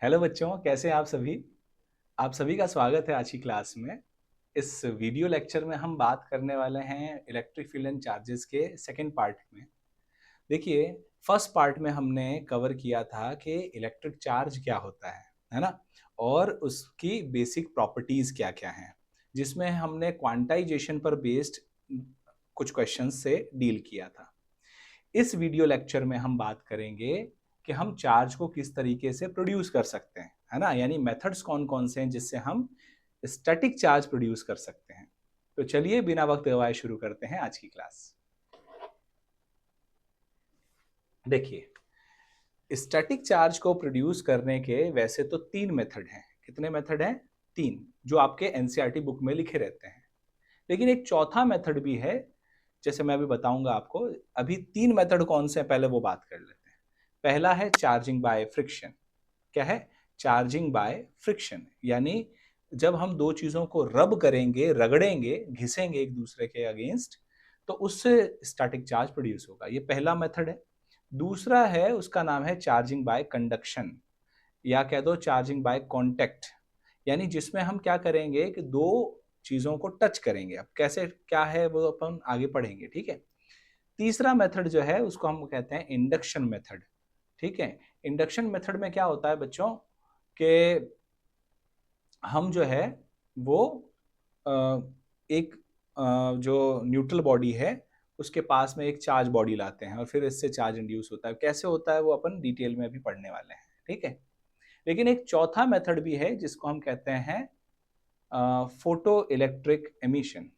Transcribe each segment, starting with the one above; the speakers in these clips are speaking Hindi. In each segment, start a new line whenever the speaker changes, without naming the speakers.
हेलो बच्चों, कैसे हैं आप सभी। आप सभी का स्वागत है आज की क्लास में। इस वीडियो लेक्चर में हम बात करने वाले हैं इलेक्ट्रिक फील्ड एंड चार्जेस के सेकंड पार्ट में। देखिए, फर्स्ट पार्ट में हमने कवर किया था कि इलेक्ट्रिक चार्ज क्या होता है ना, और उसकी बेसिक प्रॉपर्टीज क्या क्या हैं, जिसमें हमने क्वांटाइजेशन पर बेस्ड कुछ क्वेश्चंस से डील किया था। इस वीडियो लेक्चर में हम बात करेंगे कि हम चार्ज को किस तरीके से प्रोड्यूस कर सकते हैं, है ना, यानी मेथड्स कौन कौन से हैं जिससे हम स्टैटिक चार्ज प्रोड्यूस कर सकते हैं। तो चलिए बिना वक्त गवाए शुरू करते हैं आज की क्लास। देखिए, स्टैटिक चार्ज को प्रोड्यूस करने के वैसे तो तीन मेथड हैं। कितने मेथड हैं? तीन, जो आपके एनसीईआरटी बुक में लिखे रहते हैं। लेकिन एक चौथा मेथड भी है, जैसे मैं अभी बताऊंगा आपको। अभी तीन मेथड कौन से हैं पहले वो बात कर लेते हैं। पहला है चार्जिंग बाय फ्रिक्शन। क्या है? चार्जिंग बाय फ्रिक्शन, यानी जब हम दो चीजों को रब करेंगे, रगड़ेंगे, घिसेंगे एक दूसरे के अगेंस्ट, तो उससे स्टैटिक चार्ज प्रोड्यूस होगा। ये पहला मेथड है। दूसरा है, उसका नाम है चार्जिंग बाय कंडक्शन, या कह दो चार्जिंग बाय कांटेक्ट, यानी जिसमें हम क्या करेंगे कि दो चीजों को टच करेंगे। अब कैसे क्या है वो अपन आगे पढ़ेंगे, ठीक है। तीसरा मेथड जो है उसको हम कहते हैं इंडक्शन मेथड। ठीक है। इंडक्शन मेथड में क्या होता है बच्चों कि हम जो है वो एक जो न्यूट्रल बॉडी है उसके पास में एक चार्ज बॉडी लाते हैं और फिर इससे चार्ज इंड्यूस होता है। कैसे होता है वो अपन डिटेल में अभी पढ़ने वाले हैं, ठीक है। लेकिन एक चौथा मेथड भी है जिसको हम कहते हैं फोटो इलेक्ट्रिक एमिशन।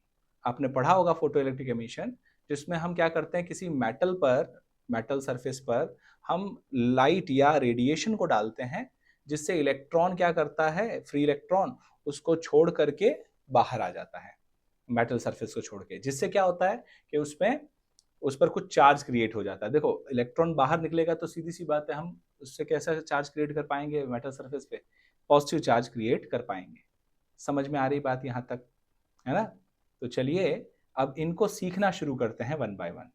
आपने पढ़ा होगा फोटो इलेक्ट्रिक एमिशन, जिसमें हम क्या करते हैं, किसी मेटल पर, मेटल सरफेस पर हम लाइट या रेडिएशन को डालते हैं, जिससे इलेक्ट्रॉन क्या करता है, फ्री इलेक्ट्रॉन उसको छोड़ करके बाहर आ जाता है, मेटल सरफेस को छोड़ के। जिससे क्या होता है कि उसमें उस पर कुछ चार्ज क्रिएट हो जाता है। देखो, इलेक्ट्रॉन बाहर निकलेगा तो सीधी सी बात है, हम उससे कैसा चार्ज क्रिएट कर पाएंगे मेटल सरफेस पे? पॉजिटिव चार्ज क्रिएट कर पाएंगे। समझ में आ रही बात यहां तक, है ना? तो चलिए अब इनको सीखना शुरू करते हैं वन बाय वन।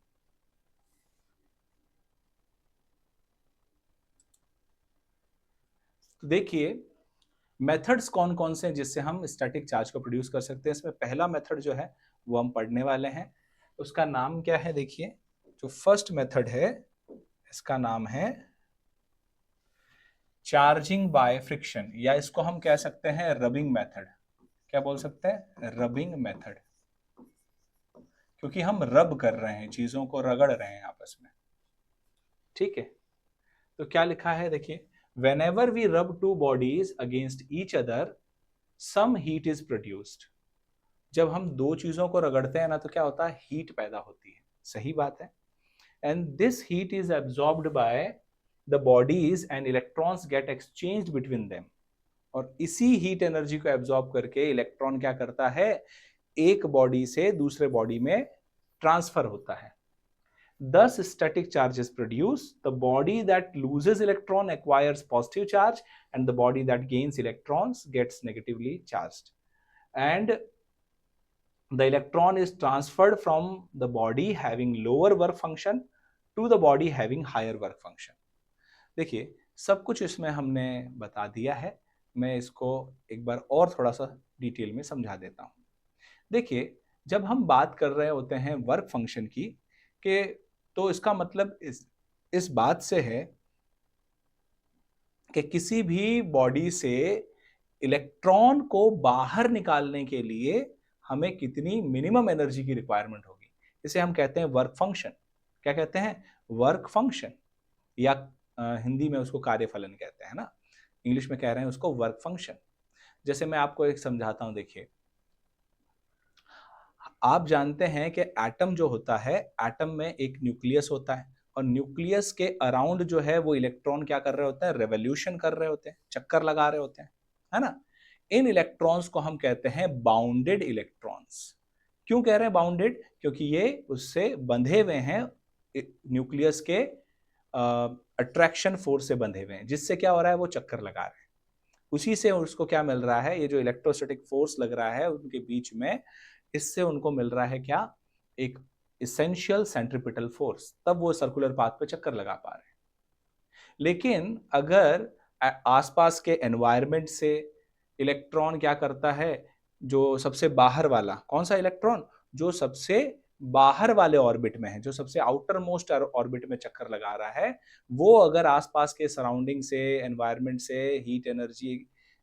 तो देखिए, मेथड्स कौन कौन से हैं जिससे हम स्टैटिक चार्ज को प्रोड्यूस कर सकते हैं। इसमें पहला मेथड जो है वो हम पढ़ने वाले हैं। उसका नाम क्या है? देखिए, जो फर्स्ट मेथड है इसका नाम है चार्जिंग बाय फ्रिक्शन, या इसको हम कह सकते हैं रबिंग मेथड। क्या बोल सकते हैं? रबिंग मेथड, क्योंकि हम रब कर रहे हैं, चीजों को रगड़ रहे हैं आपस में, ठीक है। तो क्या लिखा है देखिए, whenever we rub two bodies against each other some heat is produced। जब हम दो चीजों को रगड़ते हैं ना तो क्या होता है, हीट पैदा होती है। सही बात है। And this heat is absorbed by the bodies and electrons get exchanged between them. और इसी हीट एनर्जी को एब्जॉर्ब करके इलेक्ट्रॉन क्या करता है, एक बॉडी से दूसरे बॉडी में ट्रांसफर होता है। Thus, static charge is produced. The body that loses electron acquires positive charge, and the body that gains electrons gets negatively charged. And the electron is transferred from the body having lower work function to the body having higher work function. देखिए, सब कुछ इसमें हमने बता दिया है। मैं इसको एक बार और थोड़ा सा डिटेल में समझा देता हूँ। देखिए, जब हम बात कर रहे होते हैं वर्क फंक्शन की, कि तो इसका मतलब इस बात से है कि किसी भी बॉडी से इलेक्ट्रॉन को बाहर निकालने के लिए हमें कितनी मिनिमम एनर्जी की रिक्वायरमेंट होगी, इसे हम कहते हैं वर्क फंक्शन। क्या कहते हैं? वर्क फंक्शन, या हिंदी में उसको कार्यफलन कहते हैं ना, इंग्लिश में कह रहे हैं उसको वर्क फंक्शन। जैसे मैं आपको एक समझाता हूं। देखिए, आप जानते हैं कि एटम जो होता है, एटम में एक न्यूक्लियस होता है, और न्यूक्लियस के अराउंड जो है वो इलेक्ट्रॉन क्या कर रहे होते हैं, रेवोल्यूशन कर रहे होते हैं, चक्कर लगा रहे होते हैं, है ना। इन इलेक्ट्रॉन्स को हम कहते हैं बाउंडेड इलेक्ट्रॉन्स। क्यों कह रहे हैं बाउंडेड? क्योंकि ये उससे बंधे हुए हैं, न्यूक्लियस के अट्रैक्शन फोर्स से बंधे हुए हैं, जिससे क्या हो रहा है, वो चक्कर लगा रहे हैं। उसी से उसको क्या मिल रहा है, ये जो इलेक्ट्रोस्टैटिक फोर्स लग रहा है उनके बीच में, इससे उनको मिल रहा है क्या, एक इसेंशियल सेंट्रीपिटल फोर्स। तब वो सर्कुलर पाथ पे चक्कर लगा पा रहे हैं। लेकिन अगर आसपास के एनवायरनमेंट से इलेक्ट्रॉन क्या करता है, जो सबसे बाहर वाला, कौन सा इलेक्ट्रॉन, जो सबसे बाहर वाले ऑर्बिट में है, जो सबसे आउटर मोस्ट ऑर्बिट में चक्कर लगा रहा है, वो अगर आसपास के सराउंडिंग से, एनवायरनमेंट से हीट एनर्जी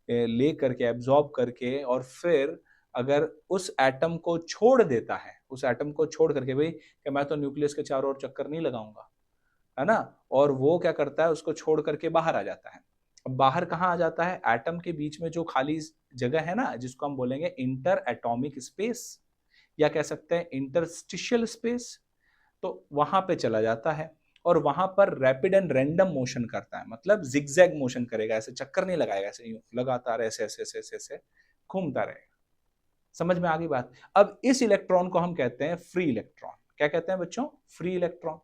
ले करके, एब्जॉर्ब करके, और फिर अगर उस एटम को छोड़ देता है, उस एटम को छोड़ करके, भाई कि मैं तो न्यूक्लियस के चारों ओर चक्कर नहीं लगाऊंगा, है ना, और वो क्या करता है, उसको छोड़ करके बाहर आ जाता है। अब बाहर कहाँ आ जाता है, एटम के बीच में जो खाली जगह है ना, जिसको हम बोलेंगे इंटर एटॉमिक स्पेस, या कह सकते हैं इंटरस्टिशियल स्पेस, तो वहां पे चला जाता है और वहां पर रैपिड एंड रैंडम मोशन करता है, मतलब जिगजैग मोशन करेगा, ऐसे चक्कर नहीं लगाएगा, ऐसे यूं लगातार ऐसे ऐसे ऐसे ऐसे ऐसे घूमता रहेगा। समझ में आ गई बात। अब इस इलेक्ट्रॉन को हम कहते हैं फ्री इलेक्ट्रॉन। क्या कहते हैं बच्चों, फ्री इलेक्ट्रॉन।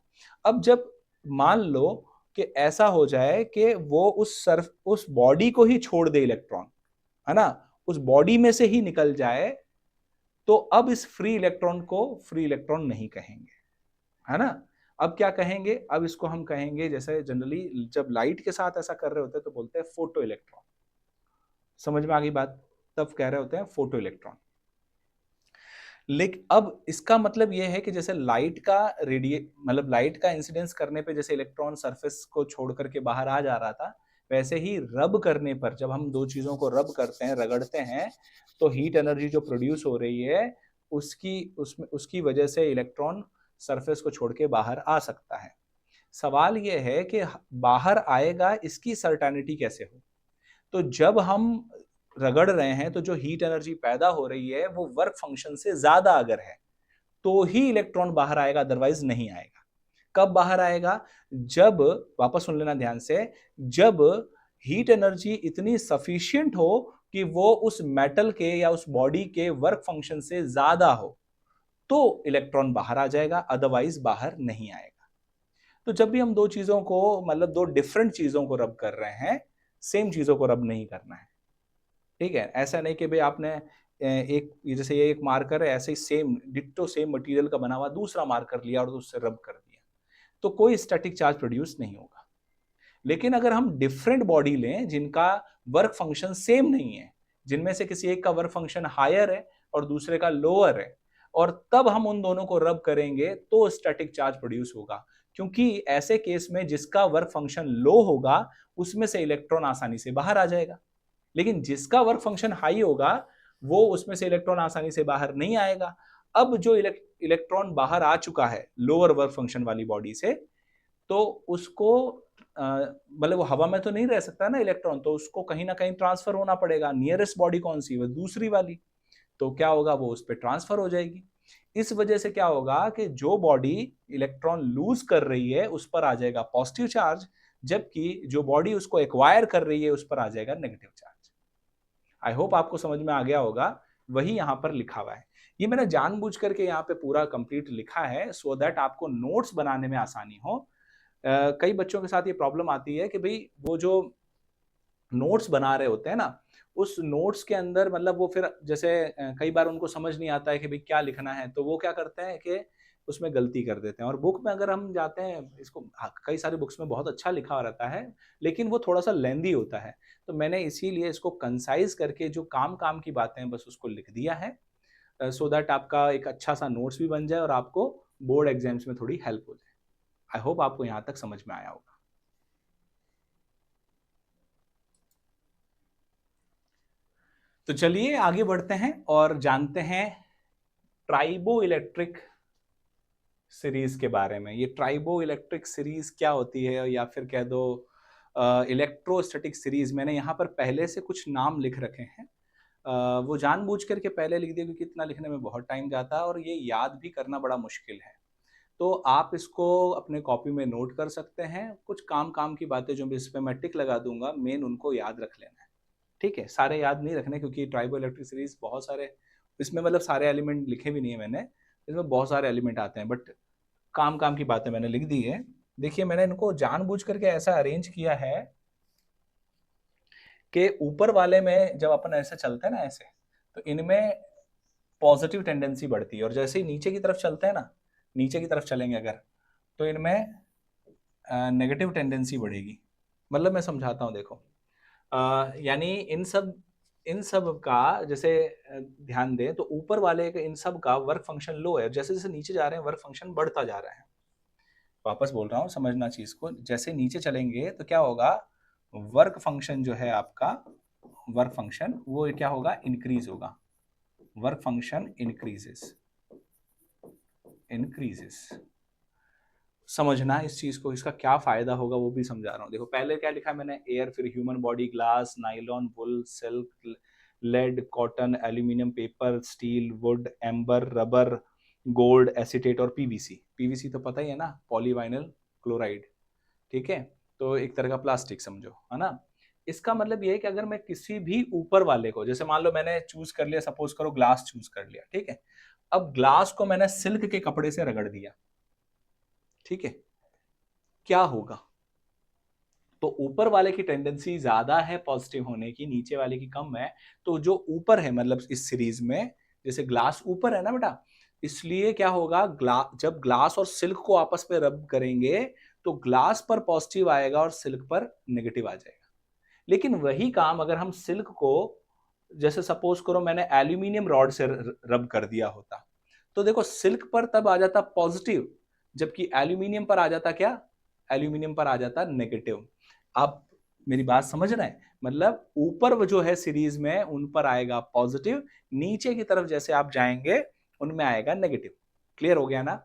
अब जब मान लो कि ऐसा हो जाए कि वो उस बॉडी को ही छोड़ दे इलेक्ट्रॉन, है ना, उस बॉडी में से ही निकल जाए, तो अब इस फ्री इलेक्ट्रॉन को फ्री इलेक्ट्रॉन नहीं कहेंगे, है ना। अब क्या कहेंगे, अब इसको हम कहेंगे, जैसे जनरली जब लाइट के साथ ऐसा कर रहे होते हैं तो बोलते हैं फोटो इलेक्ट्रॉन। समझ में आ गई बात, तब कह रहे होते हैं फोटो इलेक्ट्रॉन। लेकिन अब इसका मतलब यह है कि जैसे लाइट का मतलब लाइट का इंसिडेंस करने पे जैसे इलेक्ट्रॉन सरफेस को छोड़ करके बाहर आ जा रहा था, वैसे ही रब करने पर, जब हम दो चीजों को रब करते हैं, रगड़ते हैं, तो हीट एनर्जी जो प्रोड्यूस हो रही है, उसकी वजह से इलेक्ट्रॉन सरफेस को छोड़ के बाहर आ सकता है। सवाल यह है कि बाहर आएगा, इसकी सर्टेनिटी कैसे हो। तो जब हम रगड़ रहे हैं तो जो हीट एनर्जी पैदा हो रही है वो वर्क फंक्शन से ज्यादा अगर है, तो ही इलेक्ट्रॉन बाहर आएगा, अदरवाइज नहीं आएगा। कब बाहर आएगा, जब, वापस सुन लेना ध्यान से, जब हीट एनर्जी इतनी सफिशिएंट हो कि वो उस मेटल के या उस बॉडी के वर्क फंक्शन से ज्यादा हो, तो इलेक्ट्रॉन बाहर आ जाएगा, अदरवाइज बाहर नहीं आएगा। तो जब भी हम दो चीजों को, मतलब दो डिफरेंट चीजों को रब कर रहे हैं, सेम चीजों को रब नहीं करना है। ठीक है, ऐसा नहीं कि भाई आपने एक, जैसे ये एक मार्कर है, ऐसे ही सेम डिट्टो सेम मटेरियल का बना हुआ दूसरा मार्कर लिया और उससे रब कर दिया, तो कोई स्टैटिक चार्ज प्रोड्यूस नहीं होगा। लेकिन अगर हम डिफरेंट बॉडी लें जिनका वर्क फंक्शन सेम नहीं है, जिनमें से किसी एक का वर्क फंक्शन हायर है और दूसरे का लोअर है, और तब हम उन दोनों को रब करेंगे तो स्टैटिक चार्ज प्रोड्यूस होगा। क्योंकि ऐसे केस में जिसका वर्क फंक्शन लो होगा, उसमें से इलेक्ट्रॉन आसानी से बाहर आ जाएगा, लेकिन जिसका वर्क फंक्शन हाई होगा, वो उसमें से इलेक्ट्रॉन आसानी से बाहर नहीं आएगा। अब जो इलेक्ट्रॉन बाहर आ चुका है लोअर वर्क फंक्शन वाली बॉडी से, तो उसको मतलब वो हवा में तो नहीं रह सकता ना इलेक्ट्रॉन, तो उसको कहीं ना कहीं ट्रांसफर होना पड़ेगा। नियरेस्ट बॉडी कौन सी है, दूसरी वाली, तो क्या होगा, वो उस पर ट्रांसफर हो जाएगी। इस वजह से क्या होगा कि जो बॉडी इलेक्ट्रॉन लूज कर रही है उस पर आ जाएगा पॉजिटिव चार्ज, जबकि जो बॉडी उसको एक्वायर कर रही है उस पर आ जाएगा नेगेटिव चार्ज। आई होप आपको समझ में आ गया होगा, वही यहां पर लिखा हुआ है। ये मैंने जानबूझ करके यहाँ पे पूरा कंप्लीट लिखा है सो दैट आपको नोट्स बनाने में आसानी हो। कई बच्चों के साथ ये प्रॉब्लम आती है कि भाई वो जो नोट्स बना रहे होते हैं ना, उस नोट्स के अंदर मतलब वो फिर जैसे कई बार उनको समझ नहीं आता है कि भाई क्या लिखना है, तो वो क्या करते हैं कि उसमें गलती कर देते हैं। और बुक में अगर हम जाते हैं, इसको कई सारी बुक्स में बहुत अच्छा लिखा रहता है, लेकिन वो थोड़ा सा लेंदी होता है, तो मैंने इसीलिए इसको कंसाइज करके जो काम काम की बातें हैं बस उसको लिख दिया है, सो दैट आपका एक अच्छा सा नोट्स भी बन जाए और आपको बोर्ड एग्जाम्स में थोड़ी हेल्प हो जाए। आई होप आपको यहाँ तक समझ में आया होगा। तो चलिए आगे बढ़ते हैं और जानते हैं ट्राइबो इलेक्ट्रिक सीरीज के बारे में। ये ट्राइबो इलेक्ट्रिक सीरीज क्या होती है, या फिर कह दो इलेक्ट्रोस्टैटिक सीरीज। मैंने यहाँ पर पहले से कुछ नाम लिख रखे हैं, वो जानबूझ करके पहले लिख दिया क्योंकि इतना लिखने में बहुत टाइम जाता है और ये याद भी करना बड़ा मुश्किल है। तो आप इसको अपने कॉपी में नोट कर सकते हैं। कुछ काम काम की बातें जो इस पर मैं टिक लगा दूंगा, मेन उनको याद रख लेना है। ठीक है, सारे याद नहीं रखने, क्योंकि ट्राइबो इलेक्ट्रिक सीरीज बहुत सारे, इसमें मतलब सारे एलिमेंट लिखे भी नहीं है मैंने, इसमें बहुत सारे एलिमेंट आते हैं, बट काम काम की बातें मैंने लिख दी है। देखिए मैंने इनको जानबूझ करके ऐसा अरेंज किया है कि ऊपर वाले में जब अपन ऐसे चलते हैं ना ऐसे, तो इनमें पॉजिटिव टेंडेंसी बढ़ती है, और जैसे ही नीचे की तरफ चलते हैं ना, नीचे की तरफ चलेंगे अगर, तो इनमें नेगेटिव टेंडेंसी बढ़ेगी। मतलब मैं समझाता हूँ, देखो यानी इन सब का जैसे ध्यान दें तो ऊपर वाले का इन सब का वर्क फंक्शन लो है, जैसे जैसे नीचे जा रहे हैं वर्क फंक्शन बढ़ता जा रहा है। वापस बोल रहा हूँ, समझना चीज को, जैसे नीचे चलेंगे तो क्या होगा, वर्क फंक्शन जो है आपका, वर्क फंक्शन वो क्या होगा, इंक्रीज होगा। Work function increases. समझना इस चीज को, इसका क्या फायदा होगा वो भी समझा रहा हूँ। देखो पहले क्या लिखा है मैंने, एयर, फिर human body, glass, nylon, wool, silk, lead, cotton, aluminium, paper, steel, wood, amber, rubber, gold, acetate और पीवीसी। पीवीसी तो पता ही है ना, पॉलीवाइनल क्लोराइड, ठीक है। तो एक तरह का प्लास्टिक समझो, है ना। इसका मतलब ये है कि अगर मैं किसी भी ऊपर वाले को, जैसे मान लो मैंने चूज कर लिया, सपोज करो ग्लास चूज कर लिया, ठीक है। अब ग्लास को मैंने सिल्क के कपड़े से रगड़ दिया, ठीक है, क्या होगा, तो ऊपर वाले की टेंडेंसी ज्यादा है पॉजिटिव होने की, नीचे वाले की कम है। तो जो ऊपर है, मतलब इस सीरीज में जैसे ग्लास ऊपर है ना बेटा, इसलिए क्या होगा, जब ग्लास और सिल्क को आपस में रब करेंगे तो ग्लास पर पॉजिटिव आएगा और सिल्क पर नेगेटिव आ जाएगा। लेकिन वही काम अगर हम सिल्क को, जैसे सपोज करो मैंने एल्यूमिनियम रॉड से रब कर दिया होता, तो देखो सिल्क पर तब आ जाता पॉजिटिव, जबकि एल्यूमिनियम पर आ जाता क्या, एल्यूमिनियम पर आ जाता नेगेटिव। आप मेरी बात समझ रहे हैं, मतलब ऊपर जो है सीरीज में उन पर आएगा पॉजिटिव, नीचे की तरफ जैसे आप जाएंगे उनमें आएगा नेगेटिव। क्लियर हो गया ना।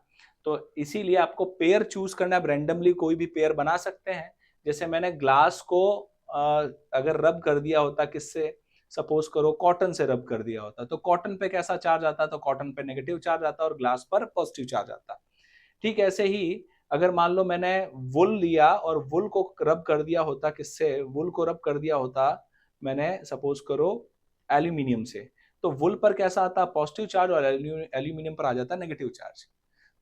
तो इसीलिए आपको पेयर चूज करना है, रैंडमली कोई भी पेयर बना सकते हैं। जैसे मैंने ग्लास को अगर रब कर दिया होता किससे, सपोज करो कॉटन से रब कर दिया होता, तो कॉटन पे कैसा चार्ज आता, तो कॉटन पे नेगेटिव चार्ज आता और ग्लास पर पॉजिटिव चार्ज आता। ठीक ऐसे ही अगर मान लो मैंने वुल लिया और वुल को रब कर दिया होता, किससे, वुल को रब कर दिया होता मैंने सपोज करो एल्यूमिनियम से, तो वुल पर कैसा आता, पॉजिटिव चार्ज, और एल्यूमिनियम पर आ जाता नेगेटिव चार्ज।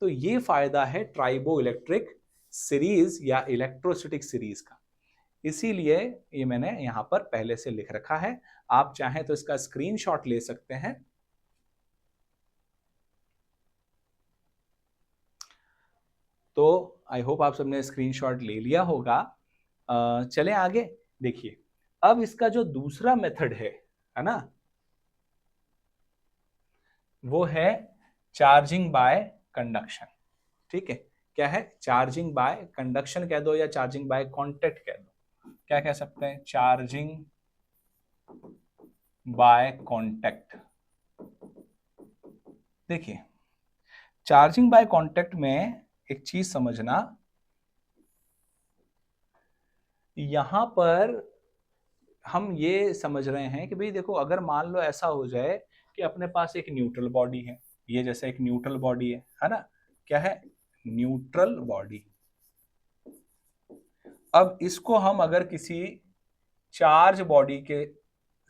तो ये फायदा है ट्राइबो इलेक्ट्रिक सीरीज या इलेक्ट्रोस्टैटिक सीरीज का। इसीलिए ये मैंने यहां पर पहले से लिख रखा है, आप चाहें तो इसका स्क्रीनशॉट ले सकते हैं। तो आई होप आप सबने स्क्रीनशॉट ले लिया होगा। चलें आगे। देखिए अब इसका जो दूसरा मेथड है ना, वो है चार्जिंग बाय कंडक्शन। ठीक है, क्या है, चार्जिंग बाय कंडक्शन कह दो या चार्जिंग बाय कांटेक्ट कह दो, क्या कह सकते हैं, चार्जिंग बाय कांटेक्ट। देखिए चार्जिंग बाय कांटेक्ट में एक चीज समझना, यहां पर हम ये समझ रहे हैं कि भाई देखो अगर मान लो ऐसा हो जाए कि अपने पास एक न्यूट्रल बॉडी है, ये जैसे एक न्यूट्रल बॉडी है ना, क्या है, न्यूट्रल बॉडी। अब इसको हम अगर किसी चार्ज बॉडी के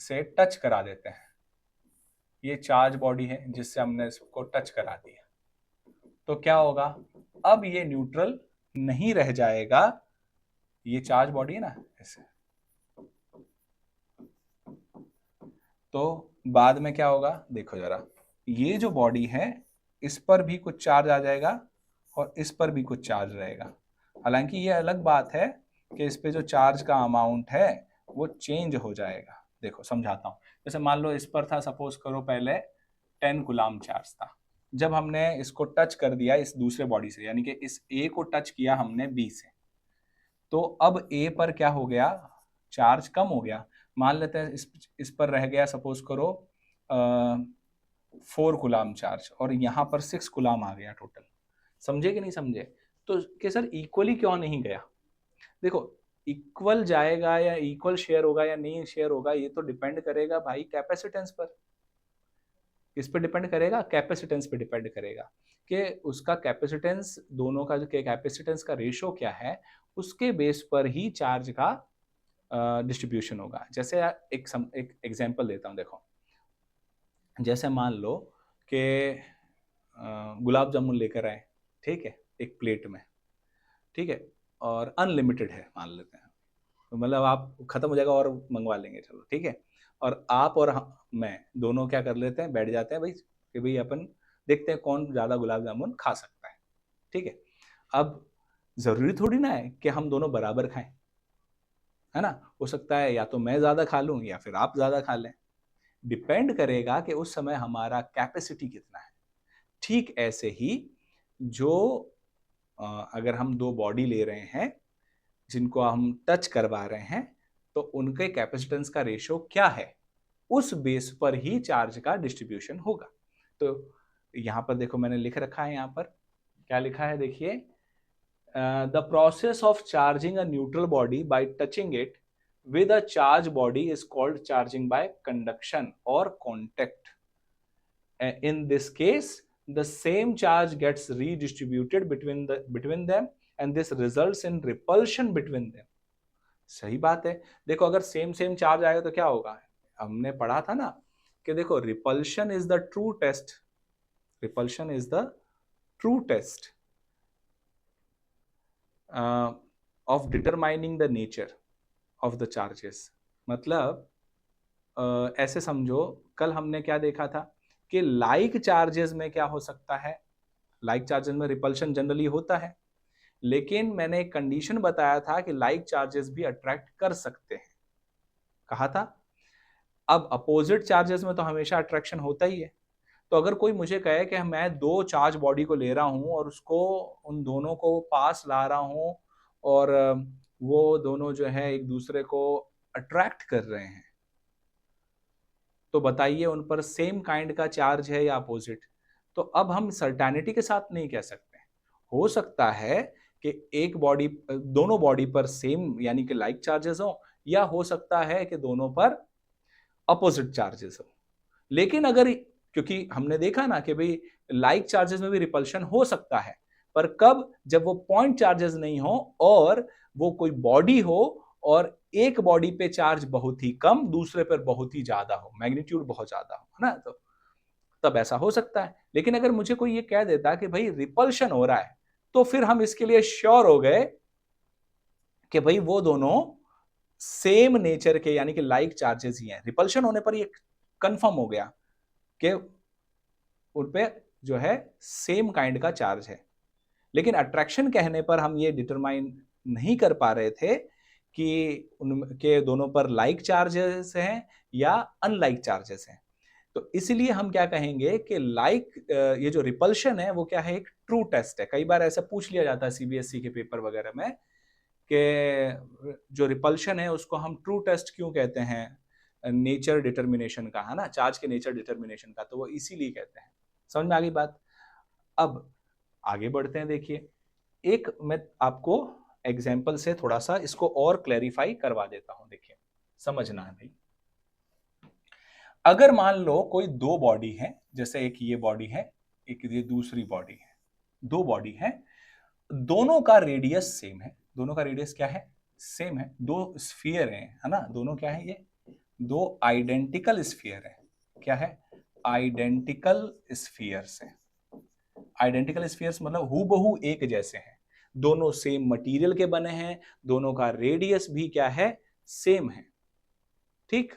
से टच करा देते हैं, ये चार्ज बॉडी है जिससे हमने इसको टच करा दिया, तो क्या होगा, अब ये न्यूट्रल नहीं रह जाएगा, ये चार्ज बॉडी है ना ऐसे, तो बाद में क्या होगा, देखो जरा, ये जो बॉडी है इस पर भी कुछ चार्ज आ जाएगा और इस पर भी कुछ चार्ज रहेगा। हालांकि ये अलग बात है कि इस पे जो चार्ज का अमाउंट है वो चेंज हो जाएगा। देखो समझाता हूँ, जैसे मान लो इस पर था, सपोज करो पहले 10 कूलम चार्ज था, जब हमने इसको टच कर दिया इस दूसरे बॉडी से, यानी कि इस ए को टच किया हमने बी से, तो अब ए पर क्या हो गया, चार्ज कम हो गया। मान लेते हैं इस पर रह गया सपोज करो 4 कूलम चार्ज और यहाँ पर 6 कूलम आ गया टोटल। समझे कि नहीं समझे, तो कि सर इक्वली क्यों नहीं गया, देखो इक्वल जाएगा या इक्वल शेयर होगा या नहीं शेयर होगा, ये तो डिपेंड करेगा भाई कैपेसिटेंस पर। किस पे डिपेंड करेगा, कैपेसिटेंस पे डिपेंड करेगा कि उसका कैपेसिटेंस, दोनों का जो कैपेसिटेंस का रेशो क्या है, उसके बेस पर ही चार्ज का डिस्ट्रीब्यूशन होगा। जैसे एक एग्जांपल देता हूँ, देखो जैसे मान लो कि गुलाब जामुन लेकर आए, ठीक है, एक प्लेट में, ठीक है, और अनलिमिटेड है मान लेते हैं, तो मतलब आप खत्म हो जाएगा और मंगवा लेंगे, चलो ठीक है, और आप और मैं दोनों क्या कर लेते हैं, बैठ जाते हैं भाई कि भाई अपन देखते हैं कौन ज्यादा गुलाब जामुन खा सकता है, ठीक है। अब जरूरी थोड़ी ना है कि हम दोनों बराबर खाएं, है ना। हो सकता है या तो मैं ज्यादा खा लूं या फिर आप ज्यादा खा लें, डिपेंड करेगा कि उस समय हमारा कैपेसिटी कितना है। ठीक ऐसे ही जो अगर हम दो बॉडी ले रहे हैं जिनको हम टच करवा रहे हैं, तो उनके कैपेसिटेंस का रेशियो क्या है, उस बेस पर ही चार्ज का डिस्ट्रीब्यूशन होगा। तो यहां पर देखो मैंने लिख रखा है, यहां पर क्या लिखा है देखिए, the process of charging a neutral body bye touching it with a charged body is called charging by conduction or contact. In this case, the same charge gets redistributed between them and this results in repulsion between them. सही बात है। देखो अगर सेम सेम चार्ज आएगा तो क्या होगा, हमने पढ़ा था ना कि देखो repulsion is the true test, repulsion is the true test of determining the nature of the charges. मतलब ऐसे समझो, कल हमने क्या देखा था कि लाइक चार्जेस में क्या हो सकता है, लाइक चार्जेस में रिपल्शन जनरली होता है, लेकिन मैंने एक कंडीशन बताया था कि लाइक चार्जेस भी अट्रैक्ट कर सकते हैं, कहा था। अब अपोजिट चार्जेस में तो हमेशा अट्रैक्शन होता ही है। तो अगर कोई मुझे कहे कि मैं दो चार्ज बॉडी को ले रहा हूं और उसको उन दोनों को पास ला रहा हूं और वो दोनों जो है एक दूसरे को अट्रैक्ट कर रहे हैं, तो बताइए उन पर सेम काइंड का चार्ज है या अपोजिट। तो अब हम सर्टेनिटी के साथ नहीं कह सकते। हो सकता है कि एक बॉडी, दोनों बॉडी पर सेम यानी कि लाइक चार्जेस हो, या हो सकता है कि दोनों पर अपोजिट चार्जेस हो। लेकिन अगर, क्योंकि हमने देखा ना कि भाई लाइक चार्जेस में भी रिपल्शन हो सकता है, पर कब, जब वो पॉइंट चार्जेस नहीं हो और वो कोई बॉडी हो और एक बॉडी पे चार्ज बहुत ही कम, दूसरे पर बहुत ही ज्यादा हो, मैग्नीट्यूड बहुत ज्यादा हो, है ना, तो तब ऐसा हो सकता है। लेकिन अगर मुझे कोई ये कह देता कि भाई रिपल्शन हो रहा है, तो फिर हम इसके लिए श्योर हो गए कि भाई वो दोनों सेम नेचर के यानी कि लाइक चार्जेस ही हैं। रिपल्शन होने पर ये कंफर्म हो गया कि उन पे जो है सेम काइंड का चार्ज है। लेकिन अट्रैक्शन कहने पर हम ये डिटरमाइन नहीं कर पा रहे थे कि उनके दोनों पर लाइक चार्जेस हैं या अनलाइक चार्जेस हैं। तो इसलिए हम क्या कहेंगे कि लाइक, ये जो रिपल्शन है वो क्या है, एक ट्रू टेस्ट है। कई बार ऐसा पूछ लिया जाता है सीबीएसई के पेपर वगैरह में कि जो रिपल्शन है उसको हम ट्रू टेस्ट क्यों कहते हैं नेचर डिटर्मिनेशन का, है ना, चार्ज के नेचर डिटर्मिनेशन का, तो वो इसीलिए कहते हैं। समझ में आ गई बात। अब आगे बढ़ते हैं। देखिए एक मैं आपको एग्जाम्पल से थोड़ा सा इसको और क्लैरिफाई करवा देता हूं। देखिए समझना है भाई, अगर मान लो कोई दो बॉडी है, जैसे एक ये बॉडी है, एक ये दूसरी बॉडी है, दो बॉडी है, दोनों का रेडियस सेम है। दोनों का रेडियस क्या है, सेम है। दो स्फीयर है ना, दोनों क्या है, ये दो आइडेंटिकल स्फीयर है। क्या है, आइडेंटिकल स्फीयर्स है। आइडेंटिकल स्फीयर्स मतलब हूबहू एक जैसे हैं, दोनों सेम मटेरियल के बने हैं, दोनों का रेडियस भी क्या है, सेम है। ठीक,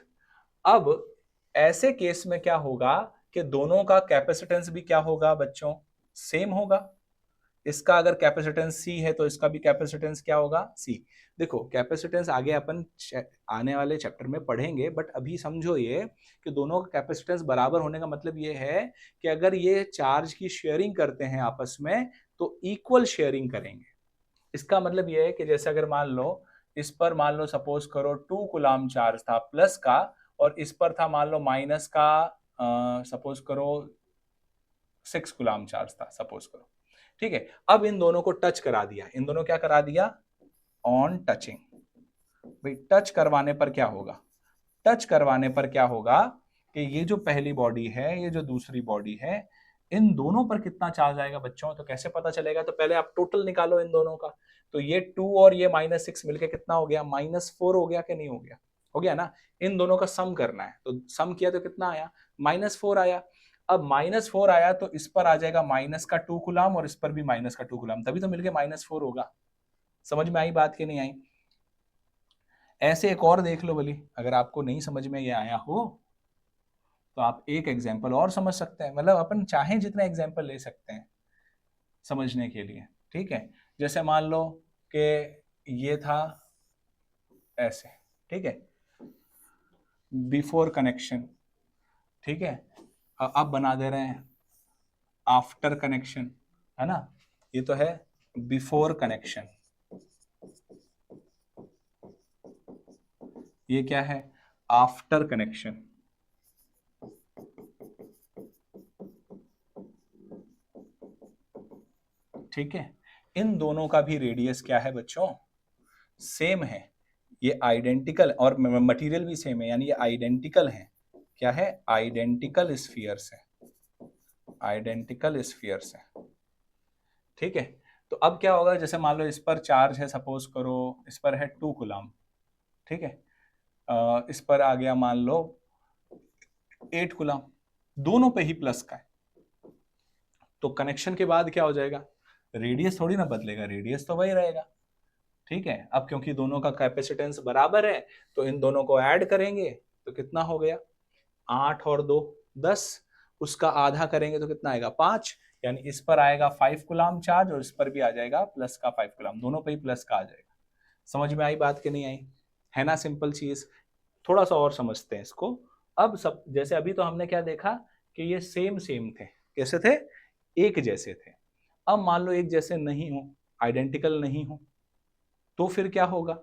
अब ऐसे केस में क्या होगा कि दोनों का कैपेसिटेंस भी क्या होगा बच्चों, सेम होगा। इसका अगर कैपेसिटेंस सी है तो इसका भी कैपेसिटेंस क्या होगा, सी। देखो कैपेसिटेंस आगे अपन आने वाले चैप्टर में पढ़ेंगे, बट अभी समझो ये कि दोनों का कैपेसिटेंस बराबर होने का मतलब ये है कि अगर ये चार्ज की शेयरिंग करते हैं आपस में तो इक्वल शेयरिंग करेंगे। इसका मतलब ये है कि जैसे अगर मान लो इस पर, मान लो सपोज करो 2 कूलम चार्ज था प्लस का, और इस पर था मान लो माइनस का, सपोज करो 6 कूलम चार्ज था, सपोज करो। ठीक है, अब इन दोनों को टच करा दिया, इन दोनों क्या करा दिया, ऑन टचिंग। भाई टच करवाने पर क्या होगा, टच करवाने पर क्या होगा कि ये जो पहली बॉडी है, ये जो दूसरी बॉडी है, इन दोनों पर कितना चार्ज आएगा बच्चों, तो कैसे पता चलेगा, तो पहले आप टोटल निकालो इन दोनों का। तो ये 2 और ये -6 मिलके कितना हो गया, -4 हो गया कि नहीं हो गया, हो गया ना। इन दोनों का सम करना है, तो सम किया तो कितना आया, -4 आया। अब -4 आया तो इस पर आ जाएगा माइनस का 2 कूलम और इस पर भी माइनस का 2 कूलम, तभी तो मिलके -4 होगा। समझ में आई बात कि नहीं आई। ऐसे एक और देख लो भली, अगर आपको नहीं समझ में ये आया हो तो आप एक एग्जाम्पल और समझ सकते हैं। मतलब अपन चाहे जितने एग्जाम्पल ले सकते हैं समझने के लिए। ठीक है, जैसे मान लो कि ये था ऐसे, ठीक है, बिफोर कनेक्शन, ठीक है। अब बना दे रहे हैं आफ्टर कनेक्शन, है ना, ये तो है बिफोर कनेक्शन, ये क्या है आफ्टर कनेक्शन, ठीक है। इन दोनों का भी रेडियस क्या है बच्चों, सेम है, ये आइडेंटिकल, और मटेरियल भी सेम है, यानी ये आइडेंटिकल है, क्या है, आइडेंटिकल स्फीयर्स है, आइडेंटिकल स्फीयर्स है, ठीक है। तो अब क्या होगा, जैसे मान लो इस पर चार्ज है, सपोज करो इस पर है 2 कूलम, ठीक है, इस पर आ गया मान लो 8 कूलम, दोनों पे ही प्लस का है, तो कनेक्शन के बाद क्या हो जाएगा, रेडियस थोड़ी ना बदलेगा, रेडियस तो वही रहेगा, ठीक है। अब क्योंकि दोनों का कैपेसिटेंस बराबर है, तो इन दोनों को ऐड करेंगे तो कितना हो गया, 8 और 2 10, उसका आधा करेंगे तो कितना आएगा 5, यानी इस पर आएगा 5 कूलम चार्ज और इस पर भी आ जाएगा प्लस का 5 कूलम, दोनों पे ही प्लस का आ जाएगा। समझ में आई बात कि नहीं आई, है ना सिंपल चीज। थोड़ा सा और समझते हैं इसको। अब सब जैसे अभी तो हमने क्या देखा कि ये सेम सेम थे, कैसे थे, एक जैसे थे। अब मान लो एक जैसे नहीं हो, आइडेंटिकल नहीं हो, तो फिर क्या होगा,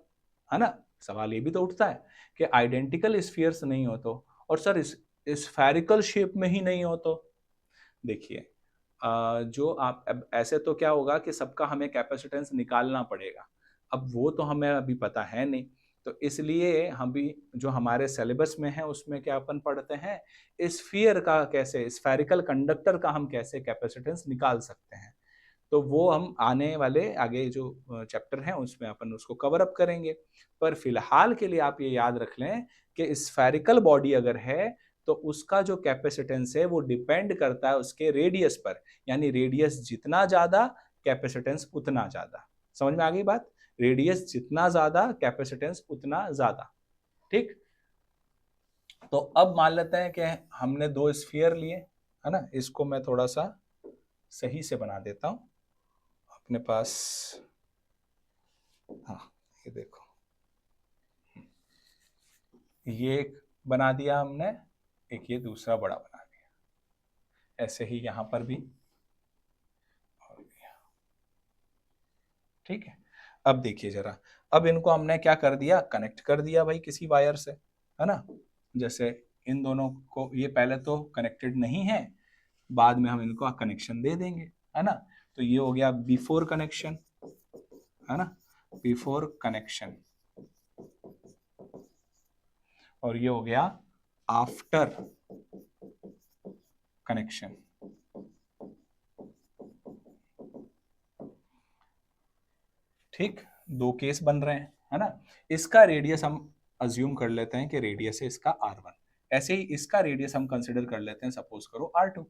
है ना, सवाल ये भी तो उठता है कि आइडेंटिकल स्फीयर्स नहीं हो तो, और सर इस स्फेरिकल शेप में ही नहीं हो तो, देखिए जो आप अब ऐसे तो क्या होगा कि सबका हमें कैपेसिटेंस निकालना पड़ेगा, अब वो तो हमें अभी पता है नहीं, तो इसलिए हम भी जो हमारे सिलेबस में है उसमें क्या अपन पढ़ते हैं, स्फीयर का कैसे, स्फेरिकल कंडक्टर का हम कैसे कैपेसिटेंस निकाल सकते हैं, तो वो हम आने वाले आगे जो चैप्टर हैं उसमें अपन उसको कवर अप करेंगे। पर फिलहाल के लिए आप ये याद रख लें कि स्फेरिकल बॉडी अगर है तो उसका जो कैपेसिटेंस है वो डिपेंड करता है उसके रेडियस पर, यानी रेडियस जितना ज्यादा कैपेसिटेंस उतना ज्यादा। समझ में आ गई बात, रेडियस जितना ज्यादा कैपेसिटेंस उतना ज्यादा, ठीक। तो अब मान लेते हैं कि हमने 2 स्फीयर लिए, है ना, इसको मैं थोड़ा सा सही से बना देता हूं अपने पास, हाँ ये देखो, ये एक बना दिया हमने, एक ये दूसरा बड़ा बना दिया, ऐसे ही यहां पर भी, ठीक है। अब देखिए जरा, अब इनको हमने क्या कर दिया, कनेक्ट कर दिया भाई किसी वायर से, है ना, जैसे इन दोनों को, ये पहले तो कनेक्टेड नहीं है, बाद में हम इनको कनेक्शन दे देंगे, है ना, तो ये हो गया बिफोर कनेक्शन, है ना, बिफोर कनेक्शन, और ये हो गया आफ्टर कनेक्शन, ठीक। 2 केस बन रहे हैं, है ना। इसका रेडियस हम अज्यूम कर लेते हैं कि रेडियस है इसका R1, ऐसे ही इसका रेडियस हम कंसिडर कर लेते हैं, सपोज करो R2।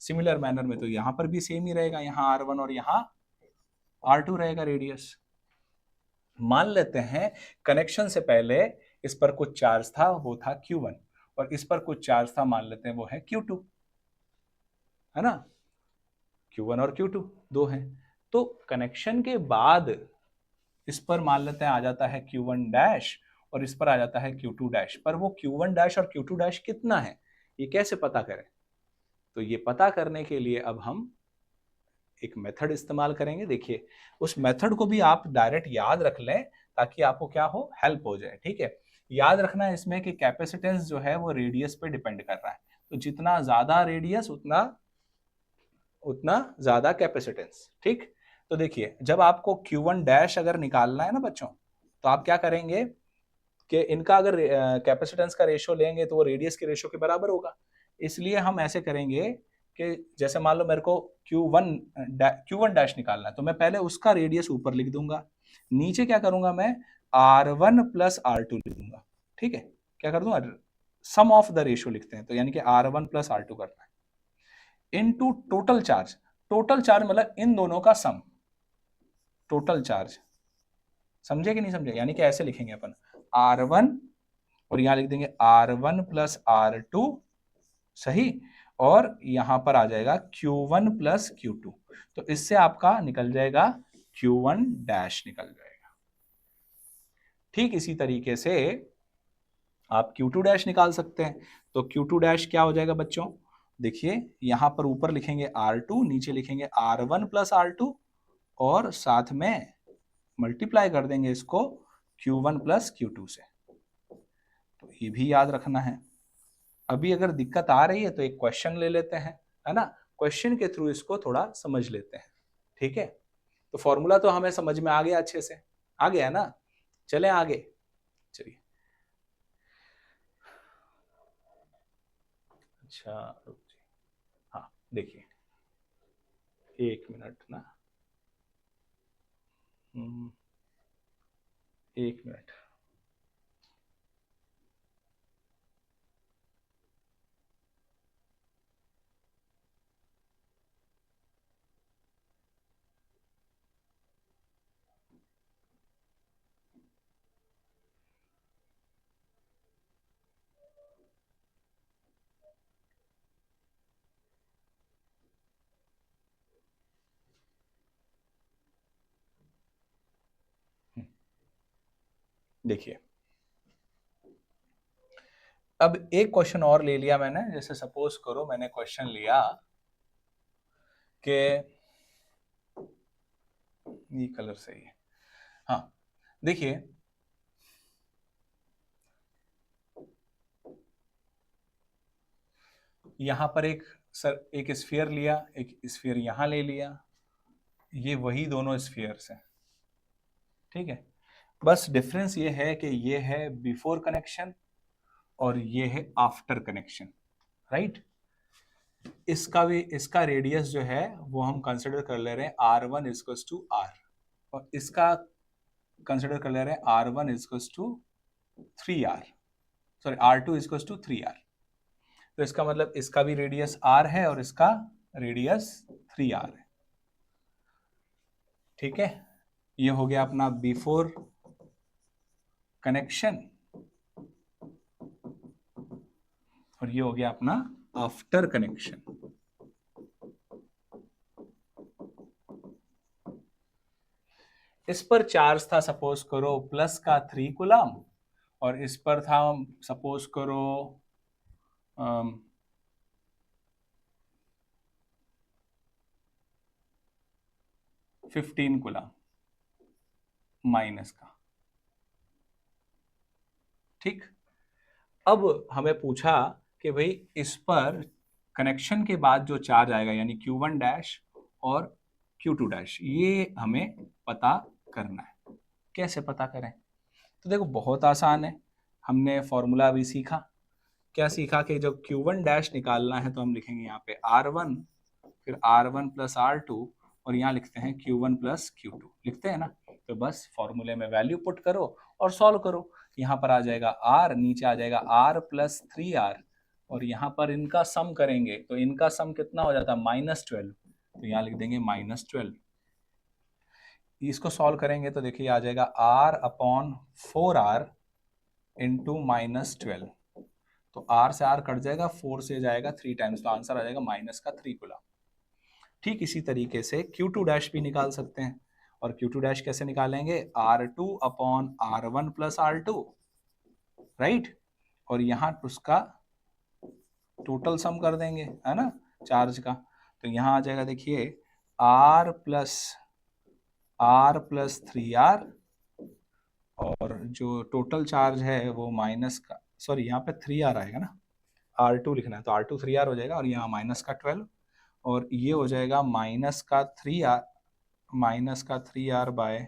सिमिलर मैनर में तो यहां पर भी सेम ही रहेगा, यहाँ R1 और यहाँ R2 रहेगा रेडियस। मान लेते हैं कनेक्शन से पहले इस पर कुछ चार्ज था, वो था Q1, और इस पर कुछ चार्ज था, मान लेते हैं वो है Q2, है ना, Q1 और Q2 दो हैं। तो कनेक्शन के बाद इस पर मान लेते हैं आ जाता है Q1 डैश, और इस पर आ जाता है Q2 डैश, पर वो Q1 डैश और Q2 डैश कितना है, ये कैसे पता करें, तो ये पता करने के लिए अब हम एक मेथड इस्तेमाल करेंगे। देखिए उस मेथड को भी आप डायरेक्ट याद रख लें ताकि आपको क्या हो, हेल्प हो जाए, ठीक है। याद रखना है इसमें कि कैपेसिटेंस जो है वो रेडियस पे डिपेंड कर रहा है, तो जितना ज्यादा रेडियस उतना उतना ज्यादा कैपेसिटेंस, ठीक। तो देखिए जब आपको Q1 डैश अगर निकालना है ना बच्चों, तो आप क्या करेंगे कि इनका अगर कैपेसिटेंस का रेशियो लेंगे तो वो रेडियस के रेशियो के बराबर होगा, इसलिए हम ऐसे करेंगे कि जैसे मान लो मेरे को Q1 डैश निकालना है, तो मैं पहले उसका रेडियस ऊपर लिख दूंगा, नीचे क्या करूंगा मैं R1 प्लस R2 लिख दूंगा, ठीक है। क्या कर दूंगा, सम ऑफ द रेशियो लिखते हैं, तो यानी कि R1 प्लस R2 करना है, into total charge, total charge मतलब इन दोनों का सम, टोटल चार्ज, समझे कि नहीं समझे, यानी कि ऐसे लिखेंगे अपन R1 और यहां लिख देंगे R1 प्लस R2, सही, और यहां पर आ जाएगा Q1 प्लस Q2, तो इससे आपका निकल जाएगा Q1 डैश निकल जाएगा, ठीक इसी तरीके से आप Q2 डैश निकाल सकते हैं। तो Q2 डैश क्या हो जाएगा बच्चों, देखिए यहां पर ऊपर लिखेंगे R2, नीचे लिखेंगे R1 प्लस R2 और साथ में मल्टीप्लाई कर देंगे इसको Q1 प्लस Q2 से। तो ये भी याद रखना है। अभी अगर दिक्कत आ रही है तो एक क्वेश्चन ले लेते हैं, है ना, क्वेश्चन के थ्रू इसको थोड़ा समझ लेते हैं। ठीक है, तो फॉर्मूला तो हमें समझ में आ गया, अच्छे से आ गया ना। चले आगे, चलिए। अच्छा रुक जाइए, हाँ देखिए, एक मिनट ना, एक मिनट। देखिए, अब एक क्वेश्चन और ले लिया मैंने। जैसे सपोज करो मैंने क्वेश्चन लिया कि ये कलर सही है, हाँ देखिए, यहां पर एक स्फीयर लिया, एक स्फीयर यहां ले लिया, ये वही दोनों स्फीयर्स हैं। ठीक है, बस डिफरेंस ये है कि ये है बिफोर कनेक्शन और ये है आफ्टर कनेक्शन, राइट। इसका रेडियस जो है वो हम कंसिडर कर ले रहे हैं R1 इक्वल्स टू R, और इसका कंसिडर कर ले रहे हैं R1 equals to 3R, sorry R2 equals to 3R। तो इसका मतलब इसका भी रेडियस R है और इसका रेडियस 3R है। ठीक है, ये हो गया अपना बिफोर कनेक्शन और ये हो गया अपना आफ्टर कनेक्शन। इस पर चार्ज था सपोज करो प्लस का 3 कूलम और इस पर था सपोज करो 15 कूलम माइनस का। ठीक, अब हमें पूछा कि भाई इस पर कनेक्शन के बाद जो चार्ज आएगा यानी Q1 डैश और Q2 डैश, ये हमें पता करना है। कैसे पता करें, तो देखो बहुत आसान है, हमने फॉर्मूला अभी सीखा। क्या सीखा कि जब Q1 डैश निकालना है तो हम लिखेंगे यहाँ पे R1, फिर R1 प्लस R2 और यहाँ लिखते हैं Q1 प्लस Q2, लिखते हैं ना। तो बस फॉर्मूले में वैल्यू पुट करो और सॉल्व करो। यहाँ पर आ जाएगा R, नीचे आ जाएगा R प्लस 3R और यहाँ पर इनका सम करेंगे तो इनका सम कितना हो जाता है -12, तो यहाँ लिख देंगे -12। इसको सॉल्व करेंगे तो देखिए आ जाएगा R अपॉन 4R इंटू -12, तो R से R कट जाएगा, 4 से जाएगा 3 टाइम्स, तो आंसर आ जाएगा -3 कूलम। ठीक इसी तरीके से Q2 डैश भी निकाल सकते हैं, और Q2 डैश कैसे निकालेंगे, R2 upon R1 plus R2, right, और यहाँ उसका टोटल सम कर देंगे, है ना, चार्ज का। तो यहाँ आ जाएगा देखिए R प्लस 3R और जो टोटल चार्ज है वो माइनस का, सॉरी यहाँ पे 3R आएगा ना, R2 लिखना है तो R2 3R हो जाएगा और यहाँ माइनस का 12 और ये हो जाएगा माइनस का 3R बाय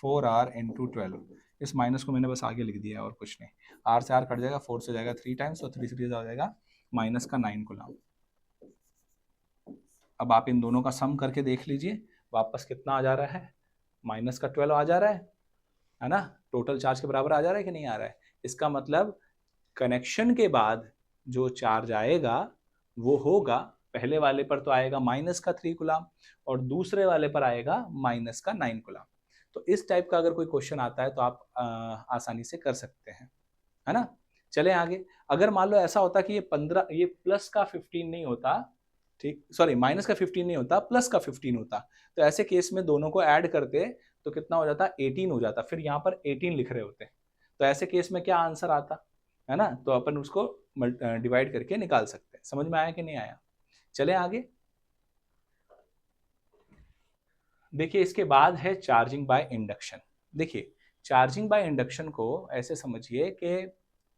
4R इंटू 12। इस माइनस को मैंने बस आगे लिख दिया और कुछ नहीं। R से R कट जाएगा, 4 से जाएगा 3 टाइम्स, तो 3 हो जाएगा माइनस का 9 कूलम। अब आप इन दोनों का सम करके देख लीजिए वापस कितना आ जा रहा है, माइनस का 12 आ जा रहा है ना, टोटल चार्ज के बराबर आ जा रहा है कि नहीं आ रहा है। इसका मतलब कनेक्शन के बाद जो चार्ज आएगा वो होगा, पहले वाले पर तो आएगा माइनस का 3 कूलम और दूसरे वाले पर आएगा माइनस का 9 कूलम। तो इस टाइप का अगर कोई क्वेश्चन आता है तो आप आसानी से कर सकते हैं, है ना। चले आगे, अगर मान लो ऐसा होता कि ये प्लस का 15 नहीं होता, ठीक, सॉरी माइनस का 15 नहीं होता, प्लस का 15 होता, तो ऐसे केस में दोनों को ऐड करते तो कितना हो जाता, 18 हो जाता। फिर यहाँ पर 18 लिख रहे होते, तो ऐसे केस में क्या आंसर आता है ना, तो अपन उसको डिवाइड करके निकाल सकते हैं। समझ में आया कि नहीं आया? चले आगे। देखिए इसके बाद है चार्जिंग बाय इंडक्शन। देखिए चार्जिंग बाय इंडक्शन को ऐसे समझिए कि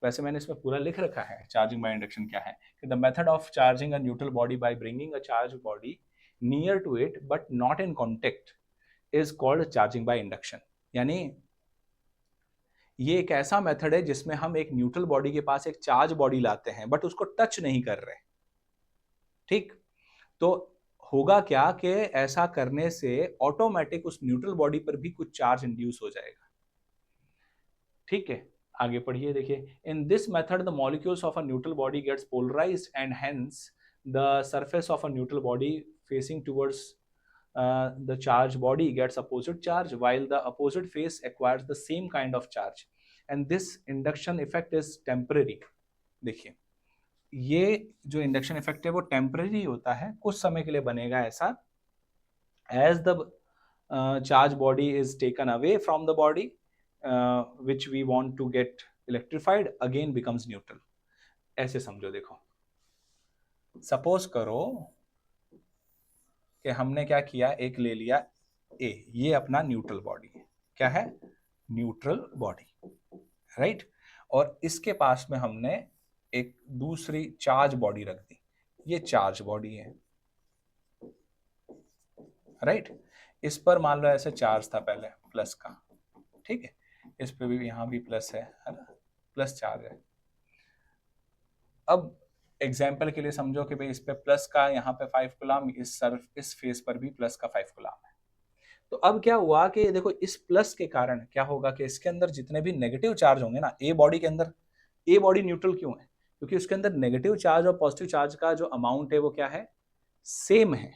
वैसे मैंने इसमें पूरा लिख रखा है चार्जिंग बाय इंडक्शन क्या है, कि the method of charging a neutral body by bringing a charge body near to it but not in contact is called charging by induction. यानी ये एक ऐसा मेथड है जिसमें हम एक न्यूट्रल बॉडी के पास एक चार्ज बॉडी लाते हैं बट उसको टच नहीं कर रहे। ठीक, तो होगा क्या कि ऐसा करने से ऑटोमेटिक उस न्यूट्रल बॉडी पर भी कुछ चार्ज इंड्यूस हो जाएगा। ठीक है, आगे पढ़िए। देखिए in this method the molecules of a neutral body gets polarised and hence the surface of a neutral body facing towards the charge body gets opposite charge while the opposite face acquires the same kind of charge and this induction effect is temporary। देखिए ये जो इंडक्शन इफेक्ट है वो टेम्पररी होता है, कुछ समय के लिए बनेगा ऐसा। as the charge body is taken away from the body which we want to get electrified again becomes neutral। ऐसे समझो, देखो सपोज करो कि हमने क्या किया, एक ले लिया ए, ये अपना न्यूट्रल बॉडी है। क्या है? Neutral body, right. और इसके पास में हमने एक दूसरी चार्ज बॉडी रख दी, ये चार्ज बॉडी है, राइट। इस पर मान लो ऐसे चार्ज था पहले प्लस का, ठीक है, इस पे भी यहां भी प्लस है ना, प्लस चार्ज है। अब एग्जाम्पल के लिए समझो कि भाई इस पे प्लस का यहाँ पे 5 कूलम, इस फेस पर भी प्लस का 5 कूलम है। तो अब क्या हुआ कि देखो इस प्लस के कारण क्या होगा कि इसके अंदर जितने भी नेगेटिव चार्ज होंगे ना, ए बॉडी के अंदर, ए बॉडी न्यूट्रल क्यों है? क्योंकि उसके अंदर नेगेटिव चार्ज और पॉजिटिव चार्ज का जो अमाउंट है वो क्या है? सेम है।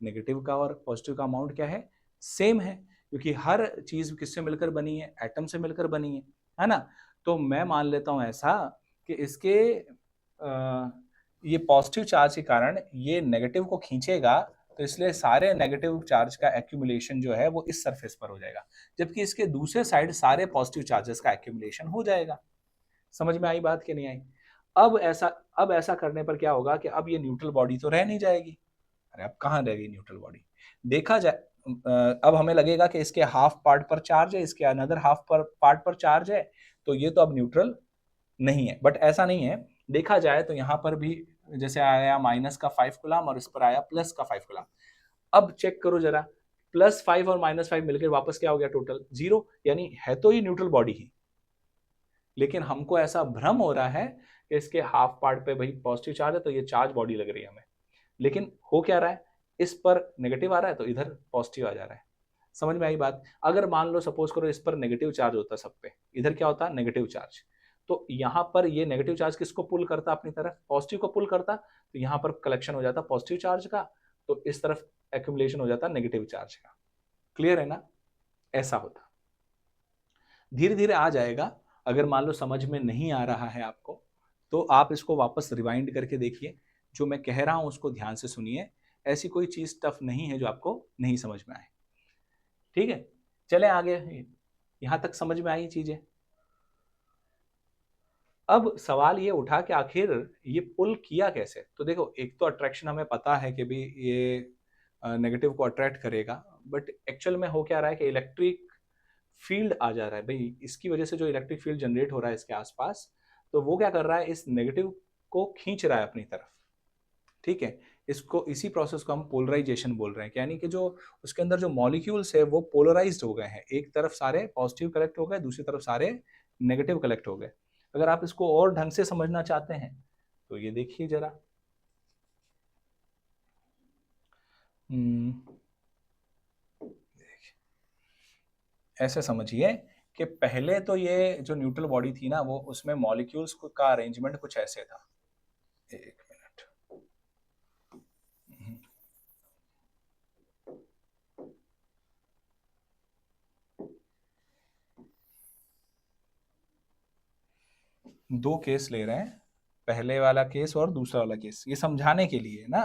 नेगेटिव का और पॉजिटिव का अमाउंट क्या है? सेम है, क्योंकि हर चीज किससे मिलकर बनी है? एटम से मिलकर बनी है ना। तो मैं मान लेता हूं ऐसा कि इसके ये पॉजिटिव चार्ज के कारण ये नेगेटिव को खींचेगा, तो इसलिए सारे नेगेटिव चार्ज का एक्यूमुलेशन जो है वो इस सरफेस पर हो जाएगा, जबकि इसके दूसरे साइड सारे पॉजिटिव चार्जेस का एक्यूमुलेशन हो जाएगा। समझ में आई बात कि नहीं आई? अब ऐसा करने पर क्या होगा कि अब ये न्यूट्रल बॉडी तो रह नहीं जाएगी। अरे अब कहाँ रहेगी न्यूट्रल बॉडी? देखा जाए, अब हमें लगेगा कि इसके हाफ पार्ट पर चार्ज है, इसके अनदर हाफ पार्ट पर चार्ज है, तो ये तो अब न्यूट्रल नहीं है। बट ऐसा नहीं है, देखा जाए तो यहाँ पर भी जैसे आया माइनस का 5 कूलम और इस पर आया प्लस का 5 कूलम। अब चेक करो जरा, +5 और -5 मिलकर वापस क्या हो गया? टोटल 0। यानी है तो ये न्यूट्रल बॉडी ही, लेकिन हमको ऐसा भ्रम हो रहा है कि इसके हाफ पार्ट पे भाई पॉजिटिव चार्ज है तो ये चार्ज बॉडी लग रही है हमें, लेकिन हो क्या रहा है? इस पर नेगेटिव आ रहा है तो इधर पॉजिटिव आ जा रहा है। समझ में आई बात? अगर मान लो सपोज करो इस पर नेगेटिव चार्ज होता सब पे, इधर क्या होता? Negative charge. तो यहाँ पर ये नेगेटिव चार्ज किसको पुल करता? अपनी तरफ, पॉजिटिव को पुल करता। तो यहाँ पर कलेक्शन हो जाता पॉजिटिव चार्ज का, तो इस तरफ एक्यूमुलेशन हो जाता नेगेटिव चार्ज का। क्लियर है ना? ऐसा होता। धीरे धीरे आ जाएगा। अगर मान लो समझ में नहीं आ रहा है आपको, तो आप इसको वापस रिवाइंड करके देखिए, जो मैं कह रहा हूं उसको ध्यान से सुनिए। ऐसी कोई चीज टफ नहीं है जो आपको नहीं समझ में आए। ठीक है, चले आगे। यहां तक समझ में आई चीजें? अब सवाल ये उठा कि आखिर ये पुल किया कैसे? तो देखो, एक तो अट्रैक्शन हमें पता है कि भी ये नेगेटिव को अट्रैक्ट करेगा, बट एक्चुअल में हो क्या रहा है कि इलेक्ट्रिक फील्ड आ जा रहा है भाई, इसकी वजह से जो इलेक्ट्रिक फील्ड जनरेट हो रहा है इसके आसपास, तो वो क्या कर रहा है? इस नेगेटिव को खींच रहा है अपनी तरफ। ठीक है, इसको, इसी प्रोसेस को हम पोलराइजेशन बोल रहे हैं। यानी कि जो उसके अंदर जो मॉलिक्यूल्स है वो पोलराइज्ड हो गए हैं, एक तरफ सारे पॉजिटिव कलेक्ट हो गए, दूसरी तरफ सारे नेगेटिव कलेक्ट हो गए। अगर आप इसको और ढंग से समझना चाहते हैं तो ये देखिए जरा, ऐसे समझिए कि पहले तो ये जो न्यूट्रल बॉडी थी ना, वो उसमें मॉलिक्यूल्स का अरेंजमेंट कुछ ऐसे था। एक मिनट, दो केस ले रहे हैं, पहले वाला केस और दूसरा वाला केस, ये समझाने के लिए ना,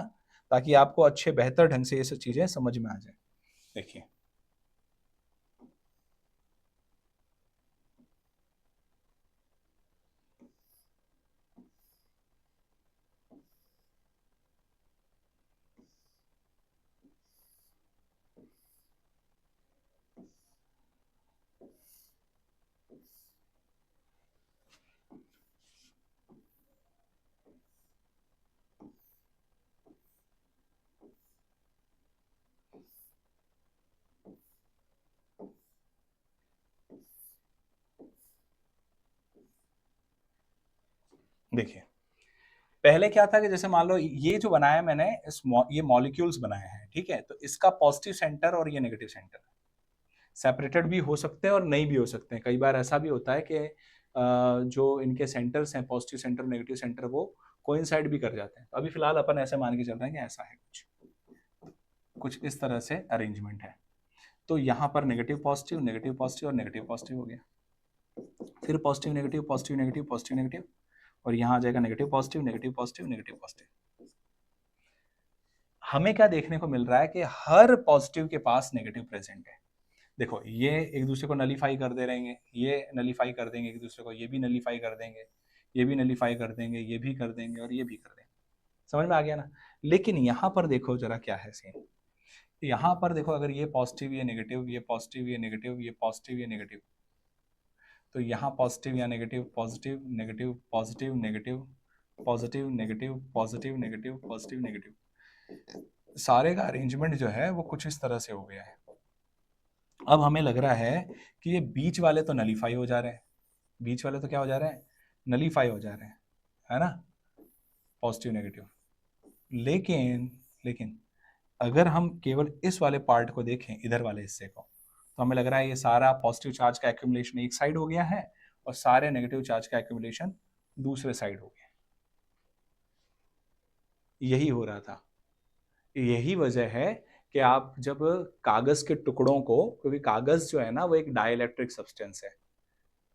ताकि आपको अच्छे बेहतर ढंग से ये सब चीजें समझ में आ जाए। देखिए देखिए पहले क्या था कि जैसे मान लो ये जो बनाया मैंने ये मॉलिक्यूल्स बनाए हैं, ठीक है, तो इसका पॉजिटिव सेंटर और ये नेगेटिव सेंटर सेपरेटेड भी हो सकते हैं और नहीं भी हो सकते हैं। कई बार ऐसा भी होता है कि जो इनके सेंटर्स हैं, पॉजिटिव सेंटर नेगेटिव सेंटर, वो कोइंसाइड भी कर जाते हैं। तो अभी फिलहाल अपन ऐसे मान के चल रहे हैं कि ऐसा है, कुछ इस तरह से अरेंजमेंट है। तो यहाँ पर नेगेटिव पॉजिटिव और नेगेटिव पॉजिटिव हो गया, फिर positive negative positive negative positive negative, और यहाँ आ जाएगा negative positive negative positive negative positive. हमें क्या देखने को मिल रहा है कि हर पॉजिटिव के पास नेगेटिव प्रेजेंट है। देखो ये एक दूसरे को नलीफाई कर दे रहेंगे, ये नलीफाई कर देंगे एक दूसरे को, ये भी नलीफाई कर देंगे, ये भी नलीफाई कर देंगे, ये भी कर देंगे और ये भी कर देंगे। समझ में आ गया ना? लेकिन यहाँ पर देखो जरा क्या है सीन। यहाँ पर देखो, अगर ये पॉजिटिव ये नेगेटिव, ये पॉजिटिव ये नेगेटिव, ये पॉजिटिव ये नेगेटिव, तो यहाँ पॉजिटिव या negative, positive negative, positive negative, positive negative, positive negative, positive negative, सारे का अरेंजमेंट जो है वो कुछ इस तरह से हो गया है। अब हमें लग रहा है कि ये बीच वाले तो नलीफाई हो जा रहे हैं, बीच वाले तो क्या हो जा रहे हैं, नलीफाई हो जा रहे हैं, है ना, पॉजिटिव नेगेटिव। लेकिन अगर हम केवल इस वाले पार्ट को देखें, इधर वाले हिस्से को, तो हमें लग रहा है ये सारा पॉजिटिव चार्ज का एक्यूमुलेशन एक साइड हो गया है और सारे नेगेटिव चार्ज का एक्यूमुलेशन दूसरे साइड हो गया। यही हो रहा था, यही वजह है कि आप जब कागज के टुकड़ों को, क्योंकि कागज जो है ना वो एक डाइलेक्ट्रिक सब्सटेंस है,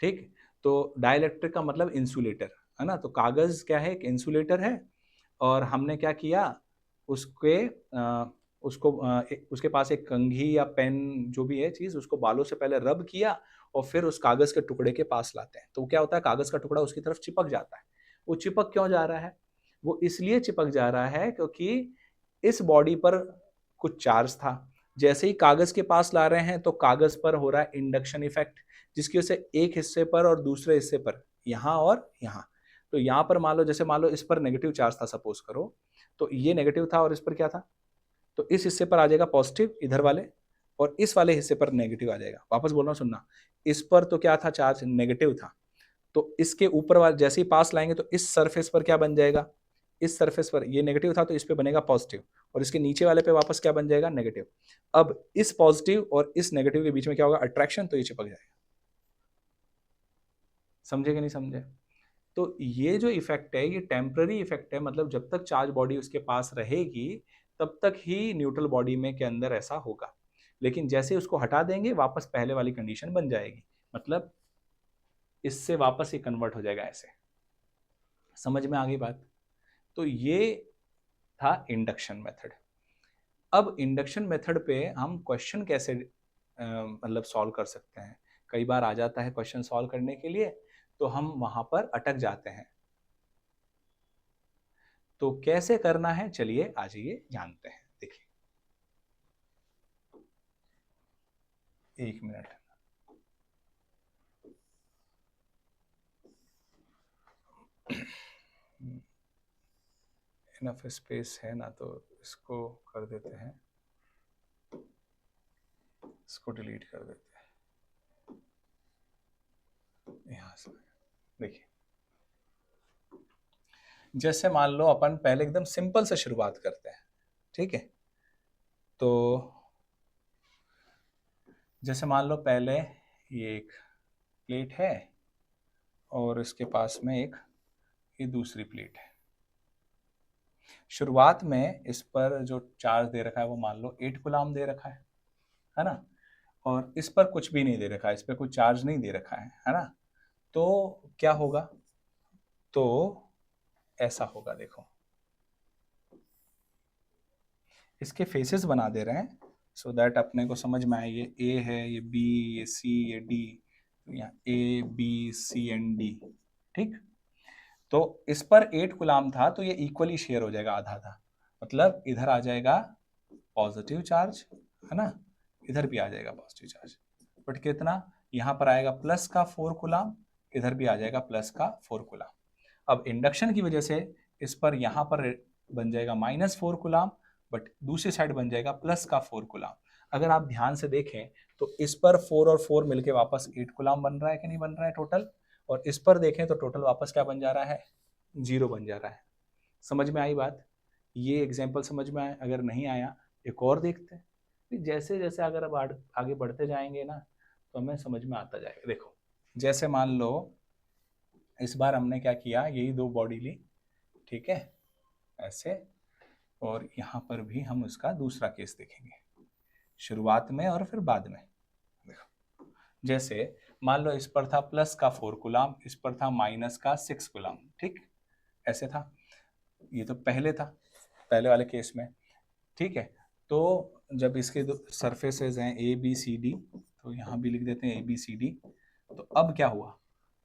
ठीक, तो डाइलेक्ट्रिक का मतलब इंसुलेटर, है ना, तो कागज क्या है, एक इंसुलेटर है। और हमने क्या किया, उसके उसके पास एक कंघी या पेन जो भी है चीज, उसको बालों से पहले रब किया और फिर उस कागज के टुकड़े के पास लाते हैं, तो क्या होता है, कागज का टुकड़ा उसकी तरफ चिपक जाता है। वो चिपक क्यों जा रहा है, वो इसलिए चिपक जा रहा है क्योंकि इस बॉडी पर कुछ चार्ज था, जैसे ही कागज के पास ला रहे हैं तो कागज पर हो रहा है इंडक्शन इफेक्ट, जिसकी वजह से एक हिस्से पर और दूसरे हिस्से पर, यहाँ और यहाँ, तो यहाँ पर मान लो, जैसे मान लो इस पर नेगेटिव चार्ज था सपोज करो, तो ये नेगेटिव था और इस पर क्या था, तो इस हिस्से पर आ जाएगा पॉजिटिव इधर वाले, और इस वाले हिस्से पर नेगेटिव आ जाएगा। वापस बोल रहा हूँ सुनना, इस पर तो क्या था, चार्ज नेगेटिव था, तो इसके ऊपर वाले जैसे ही पास लाएंगे तो इस सरफेस पर क्या बन जाएगा, इस सरफेस पर ये नेगेटिव था तो इस पे बनेगा पॉजिटिव, और इसके नीचे वाले पे वापस क्या बन जाएगा, नेगेटिव। अब इस पॉजिटिव और इस नेगेटिव के बीच में क्या होगा, अट्रैक्शन, तो ये चिपक जाएगा। समझे कि नहीं समझे? तो ये जो इफेक्ट है ये टेम्पररी इफेक्ट है, मतलब जब तक चार्ज बॉडी उसके पास रहेगी तब तक ही न्यूट्रल बॉडी में के अंदर ऐसा होगा, लेकिन जैसे उसको हटा देंगे वापस पहले वाली कंडीशन बन जाएगी, मतलब इससे वापस ही कन्वर्ट हो जाएगा ऐसे। समझ में आ गई बात? तो ये था इंडक्शन मेथड। अब इंडक्शन मेथड पे हम क्वेश्चन कैसे मतलब सॉल्व कर सकते हैं, कई बार आ जाता है क्वेश्चन सॉल्व करने के लिए तो हम वहां पर अटक जाते हैं, तो कैसे करना है चलिए आज ये जानते हैं। देखिए एक मिनट, इनफ स्पेस है ना, तो इसको कर देते हैं, इसको डिलीट कर देते हैं यहां से। देखिए जैसे मान लो अपन पहले एकदम सिंपल से शुरुआत करते हैं, ठीक है, तो जैसे मान लो पहले ये एक प्लेट है और इसके पास में एक ये दूसरी प्लेट है। शुरुआत में इस पर जो चार्ज दे रखा है वो मान लो 8 कूलम दे रखा है ना, और इस पर कुछ भी नहीं दे रखा है, इस पर कोई चार्ज नहीं दे रखा है ना, तो क्या होगा, तो ऐसा होगा, देखो इसके फेसेस बना दे रहे हैं सो दैट अपने को समझ में आए, ये ए है, ये बी, ये सी, ये डी, तो यहाँ A B C and D, ठीक, तो इस पर 8 कूलम था तो ये इक्वली शेयर हो जाएगा, आधा आधा, मतलब इधर आ जाएगा पॉजिटिव चार्ज, है ना, इधर भी आ जाएगा पॉजिटिव चार्ज, बट कितना, यहाँ पर आएगा प्लस का 4 कूलम, इधर भी आ जाएगा प्लस का 4 कूलम। अब इंडक्शन की वजह से इस पर यहाँ पर बन जाएगा -4 कूलम, बट दूसरी साइड बन जाएगा प्लस का 4 कूलम। अगर आप ध्यान से देखें तो इस पर 4 और 4 मिलके वापस 8 कूलम बन रहा है कि नहीं बन रहा है टोटल, और इस पर देखें तो टोटल वापस क्या बन जा रहा है, जीरो बन जा रहा है। समझ में आई बात? ये एग्जाम्पल समझ में आया? अगर नहीं आया एक और देखते हैं। फिर जैसे जैसे अगर अब आगे बढ़ते जाएंगे ना तो हमें समझ में आता जाएगा। देखो जैसे मान लो इस बार हमने क्या किया, यही दो बॉडी ली, ठीक है, ऐसे, और यहाँ पर भी हम उसका दूसरा केस देखेंगे शुरुआत में और फिर बाद में। देखो जैसे मान लो इस पर था प्लस का 4 कूलाम, इस पर था माइनस का 6 कूलाम, ठीक, ऐसे था। ये तो पहले था, पहले वाले केस में, ठीक है। तो जब इसके दो सरफेसेस हैं ए बी सी डी, तो यहाँ भी लिख देते हैं ए बी सी डी। तो अब क्या हुआ,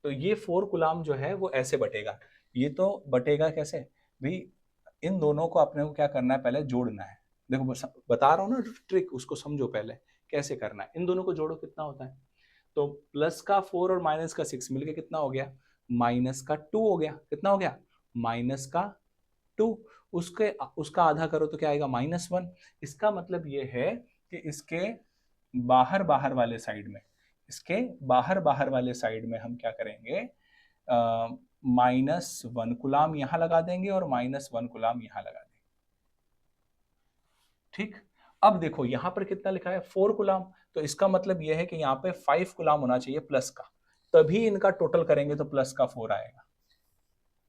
तो ये 4 कूलाम जो है वो ऐसे बटेगा। ये तो बटेगा कैसे भी, इन दोनों को अपने को क्या करना है, पहले जोड़ना है। देखो बता रहा हूँ ना ट्रिक, उसको समझो पहले कैसे करना है। इन दोनों को जोड़ो, कितना होता है, तो प्लस का 4 और माइनस का 6 मिलके कितना हो गया, माइनस का 2 हो गया। कितना हो गया, माइनस का 2। उसके उसका आधा करो तो क्या आएगा, -1। इसका मतलब ये है कि इसके बाहर बाहर वाले साइड में, इसके बाहर बाहर वाले साइड में हम क्या करेंगे, -1 कूलाम यहां लगा देंगे और -1 कूलाम यहां लगा देंगे, ठीक। अब देखो यहां पर कितना लिखा है, 4 कूलाम, तो इसका मतलब यह है कि यहाँ पे 5 कूलाम होना चाहिए प्लस का, तभी इनका टोटल करेंगे तो प्लस का 4 आएगा,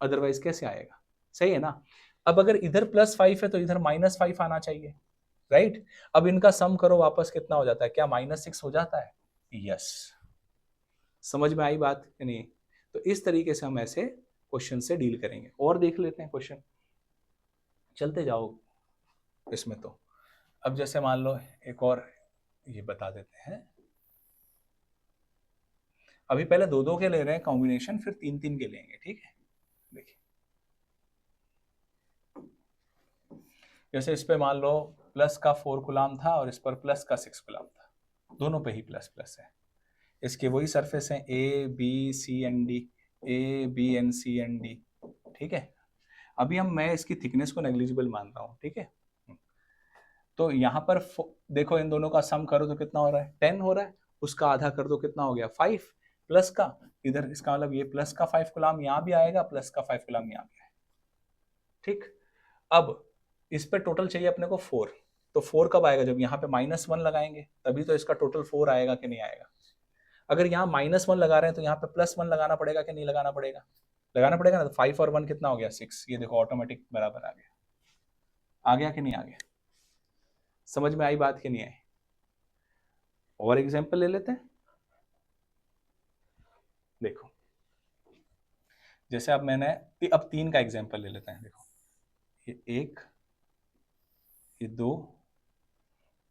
अदरवाइज कैसे आएगा, सही है ना। अब अगर इधर +5 है तो इधर -5 आना चाहिए, राइट। अब इनका सम करो वापस, कितना हो जाता है, क्या -6 हो जाता है, यस। समझ में आई बात कि नहीं? तो इस तरीके से हम ऐसे क्वेश्चन से डील करेंगे। और देख लेते हैं क्वेश्चन, चलते जाओ इसमें। तो अब जैसे मान लो एक और ये बता देते हैं। अभी पहले 2-2 के ले रहे हैं कॉम्बिनेशन, फिर 3-3 के लेंगे, ठीक है। देखिए जैसे इस पे मान लो प्लस का 4 कूलाम था और इस पर प्लस का 6 कूलाम था, दोनों पे ही प्लस प्लस है। इसके वही सरफेस हैं A B C and D, A B and C and D, ठीक है। अभी मैं इसकी थिकनेस को नेग्लिजिबल मान रहा हूँ, ठीक है। तो यहाँ पर देखो इन दोनों का सम करो तो कितना हो रहा है, 10 हो रहा है। उसका आधा कर दो, कितना हो गया, 5 प्लस का, इधर इसका मतलब ये प्लस का 5 कूलाम यहाँ भी आएगा, प्लस का 5 कूलाम यहाँ भी आएगा, ठीक। अब इस पे टोटल चाहिए अपने को 4, तो 4 कब आएगा, जब यहाँ पे -1 लगाएंगे, तभी तो इसका टोटल 4 आएगा कि नहीं आएगा। अगर यहाँ -1 लगा रहे हैं तो यहाँ पे +1 लगाना पड़ेगा कि नहीं लगाना पड़ेगा, लगाना पड़ेगा ना। तो 5 और 1 कितना हो गया, 6। ये देखो ऑटोमेटिक बराबर आ गया कि नहीं आ गया। समझ में आई बात कि नहीं आई? और एग्जाम्पल ले लेते हैं। देखो जैसे अब मैंने अब 3 का एग्जाम्पल ले लेते हैं। देखो ये 1, ये 2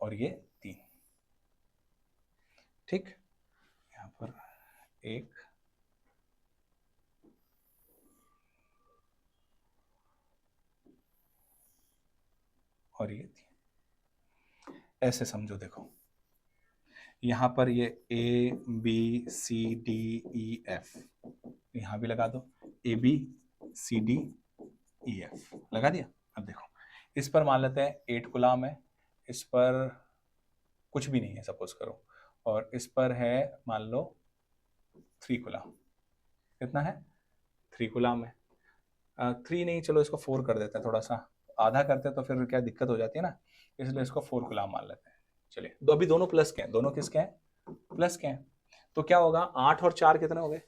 और ये 3, ठीक। यहाँ पर 1, और ये 3, ऐसे समझो। देखो यहाँ पर ये A B C D E F, यहाँ भी लगा दो A B C D E F, लगा दिया। अब देखो इस पर मान लेते हैं 8 कूलाम है, इस पर कुछ भी नहीं है सपोज करो, और इस पर है मान लो 3 कूलाम। कितना है, 3 कूलाम है। 3 नहीं, चलो इसको 4 कर देते हैं, थोड़ा सा आधा करते हैं तो फिर क्या दिक्कत हो जाती है ना, इसलिए इसको 4 कूलाम मान लेते हैं। चलिए अभी दोनों प्लस के हैं, दोनों किसके हैं, प्लस के हैं। तो क्या होगा, 8 और 4 कितने हो गए,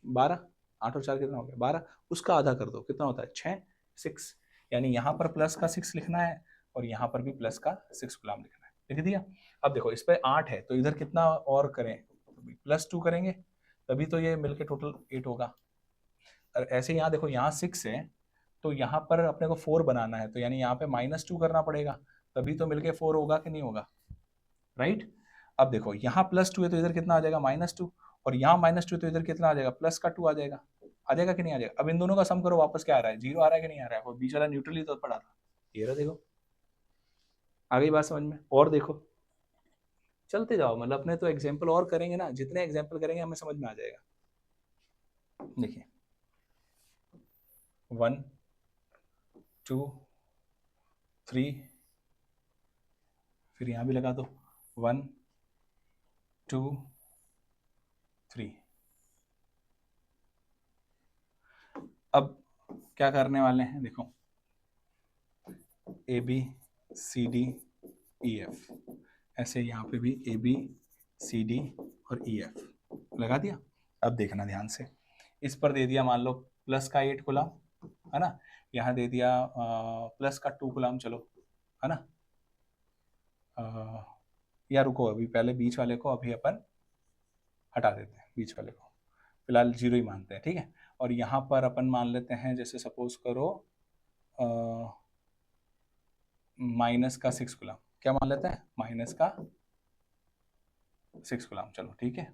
12। 8 और 4 कितना हो गया, 12। उसका आधा कर दो, कितना होता है, 6, 6। यानी यहाँ पर प्लस का 6 लिखना है और यहाँ पर भी प्लस का 6 कूलाम लिखना है, लिख दिया। अब देखो इस पर 8 है तो इधर कितना और करें, +2 करेंगे, तभी तो ये मिलके टोटल 8 होगा। और ऐसे यहाँ देखो यहाँ 6 है तो यहाँ पर अपने को 4 बनाना है, तो यानी यहाँ पे -2 करना पड़ेगा, तभी तो मिलके 4 होगा कि नहीं होगा, राइट। अब देखो यहाँ +2 है तो इधर कितना आ जाएगा, -2, और यहाँ -2 तो इधर कितना आ जाएगा, प्लस का 2 आ जाएगा कि नहीं आ जाएगा। अब इन दोनों का सम करो, वापस क्या आ रहा है, 0 आ रहा है कि नहीं आ रहा है, वो बीच वाला न्यूट्रल ही तो पड़ा था। ये रहा, देखो आ गई बात समझ में। और देखो चलते जाओ, मतलब अपने तो एग्जाम्पल और करेंगे ना, जितने एग्जाम्पल करेंगे हमें समझ में आ जाएगा। देखिए 1 2 3, फिर यहाँ भी लगा दो 1 2 3। अब क्या करने वाले हैं, देखो A B C D E F, ऐसे यहाँ पे भी ए बी सी डी और ई एफ लगा दिया। अब देखना ध्यान से, इस पर दे दिया मान लो प्लस का 8 कूलम, है ना, यहाँ दे दिया प्लस का 2 कूलम, चलो है ना, या रुको अभी पहले बीच वाले को अभी अपन हटा देते हैं, बीच वाले को फिलहाल 0 ही मानते हैं, ठीक है। और यहाँ पर अपन मान लेते हैं, जैसे सपोज करो माइनस का 6 कूलम, क्या मान लेते हैं, माइनस का 6 कूलम, चलो ठीक है।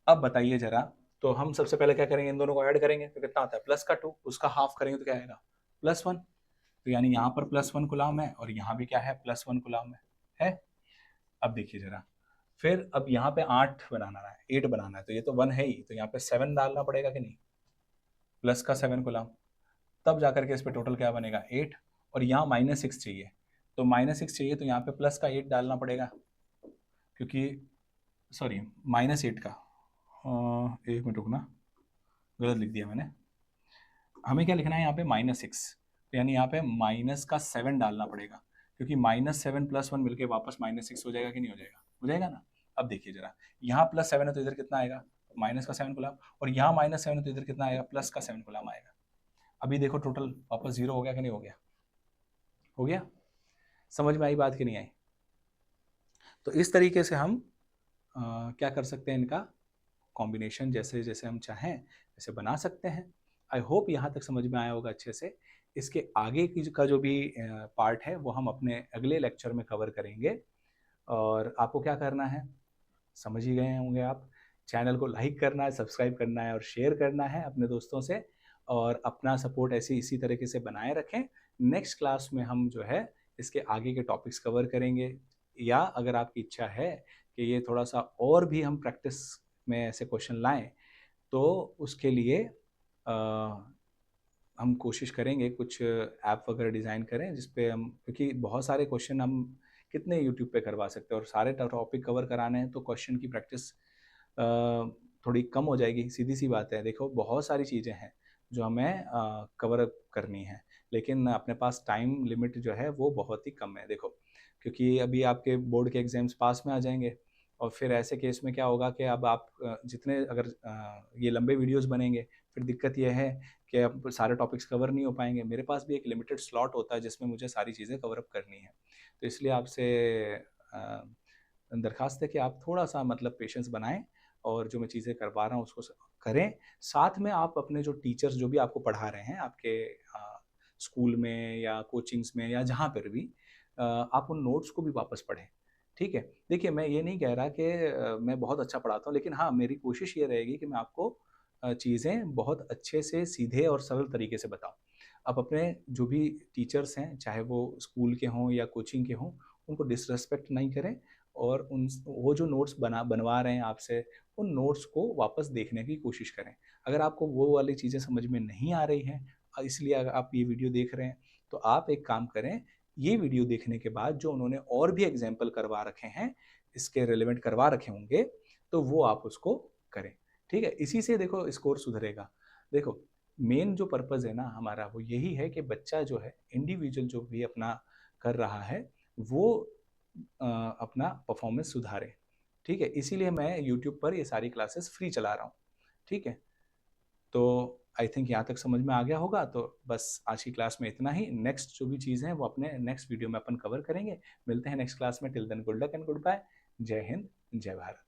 अब बताइए जरा, तो हम सबसे पहले क्या करेंगे, इन दोनों को ऐड करेंगे तो कितना आता है, प्लस का 2, उसका हाफ करेंगे तो क्या आएगा, +1। तो यानी यहाँ पर +1 कूलम है और यहाँ भी क्या है, +1 कूलम है। अब देखिए जरा, फिर अब यहाँ पे 8 बनाना है, 8 बनाना है, तो ये तो 1 है ही, तो यहाँ पे 7 डालना पड़ेगा कि नहीं, प्लस का 7 कूलम, तब जाकर के इस पे टोटल क्या बनेगा 8। और यहाँ -6 चाहिए, तो -6 चाहिए तो यहाँ पे प्लस का 8 डालना पड़ेगा, क्योंकि सॉरी -8 का 1 मिनट रुकना, गलत लिख दिया मैंने, हमें क्या लिखना है यहाँ पे -6, तो यानी यहाँ पे -7 डालना पड़ेगा, क्योंकि -7 +1 मिलके वापस -6 हो जाएगा कि नहीं हो जाएगा, हो जाएगा ना। अब देखिए जरा, यहाँ +7 है तो इधर कितना आएगा, माइनस का 7 कूलम, और यहाँ -7 है तो इधर कितना आएगा, प्लस का 7 कूलम आएगा। अभी देखो टोटल वापस 0 हो गया कि नहीं हो गया, हो गया, समझ में आई बात कि नहीं आई। तो इस तरीके से हम क्या कर सकते हैं, इनका कॉम्बिनेशन जैसे जैसे हम चाहें वैसे बना सकते हैं। आई होप यहाँ तक समझ में आया होगा अच्छे से। इसके आगे की का जो भी पार्ट है वो हम अपने अगले लेक्चर में कवर करेंगे। और आपको क्या करना है, समझ ही गए होंगे आप, चैनल को लाइक करना है, सब्सक्राइब करना है और शेयर करना है अपने दोस्तों से, और अपना सपोर्ट ऐसे इसी तरीके से बनाए रखें। नेक्स्ट क्लास में हम जो है इसके आगे के टॉपिक्स कवर करेंगे, या अगर आपकी इच्छा है कि ये थोड़ा सा और भी हम प्रैक्टिस में ऐसे क्वेश्चन लाएं, तो उसके लिए हम कोशिश करेंगे कुछ ऐप वगैरह डिज़ाइन करें जिसपे हम, क्योंकि बहुत सारे क्वेश्चन हम कितने यूट्यूब पे करवा सकते हैं, और सारे टॉपिक कवर कराने हैं तो क्वेश्चन की प्रैक्टिस थोड़ी कम हो जाएगी, सीधी सी बात है। देखो बहुत सारी चीज़ें हैं जो हमें कवर अप करनी है, लेकिन अपने पास टाइम लिमिट जो है वो बहुत ही कम है। देखो क्योंकि अभी आपके बोर्ड के एग्जाम्स पास में आ जाएंगे, और फिर ऐसे केस में क्या होगा कि अब आप जितने अगर ये लंबे वीडियोस बनेंगे, फिर दिक्कत यह है कि अब सारे टॉपिक्स कवर नहीं हो पाएंगे। मेरे पास भी एक लिमिटेड स्लॉट होता है जिसमें मुझे सारी चीज़ें कवर अप करनी है, तो इसलिए आपसे दरख्वास्त है कि आप थोड़ा सा मतलब पेशेंस बनाएं और जो मैं चीज़ें करवा रहा हूँ उसको करें। साथ में आप अपने जो टीचर्स जो भी आपको पढ़ा रहे हैं आपके स्कूल में या कोचिंग्स में या जहाँ पर भी, आप उन नोट्स को भी वापस पढ़ें, ठीक है। देखिए मैं ये नहीं कह रहा कि मैं बहुत अच्छा पढ़ाता हूँ, लेकिन हाँ मेरी कोशिश ये रहेगी कि मैं आपको चीज़ें बहुत अच्छे से सीधे और सरल तरीके से बताऊँ। आप अपने जो भी टीचर्स हैं, चाहे वो स्कूल के हों या कोचिंग के हों, उनको डिसरेस्पेक्ट नहीं करें, और उन वो जो नोट्स बनवा रहे हैं आपसे, उन नोट्स को वापस देखने की कोशिश करें। अगर आपको वो वाली चीज़ें समझ में नहीं आ रही हैं, इसलिए अगर आप ये वीडियो देख रहे हैं, तो आप एक काम करें, ये वीडियो देखने के बाद जो उन्होंने और भी एग्जाम्पल करवा रखे हैं, इसके रिलेवेंट करवा रखे होंगे, तो वो आप उसको करें, ठीक है। इसी से देखो स्कोर सुधरेगा। देखो मेन जो पर्पज़ है ना हमारा, वो यही है कि बच्चा जो है इंडिविजुअल जो भी अपना कर रहा है वो अपना परफॉर्मेंस सुधारे, ठीक है। इसीलिए मैं यूट्यूब पर ये सारी क्लासेस फ्री चला रहा हूँ, ठीक है। तो आई थिंक यहाँ तक समझ में आ गया होगा। तो बस आज की क्लास में इतना ही। नेक्स्ट जो भी चीज़ है वो अपने नेक्स्ट वीडियो में अपन कवर करेंगे। मिलते हैं नेक्स्ट क्लास में। Till then good luck and goodbye. जय हिंद, जय भारत।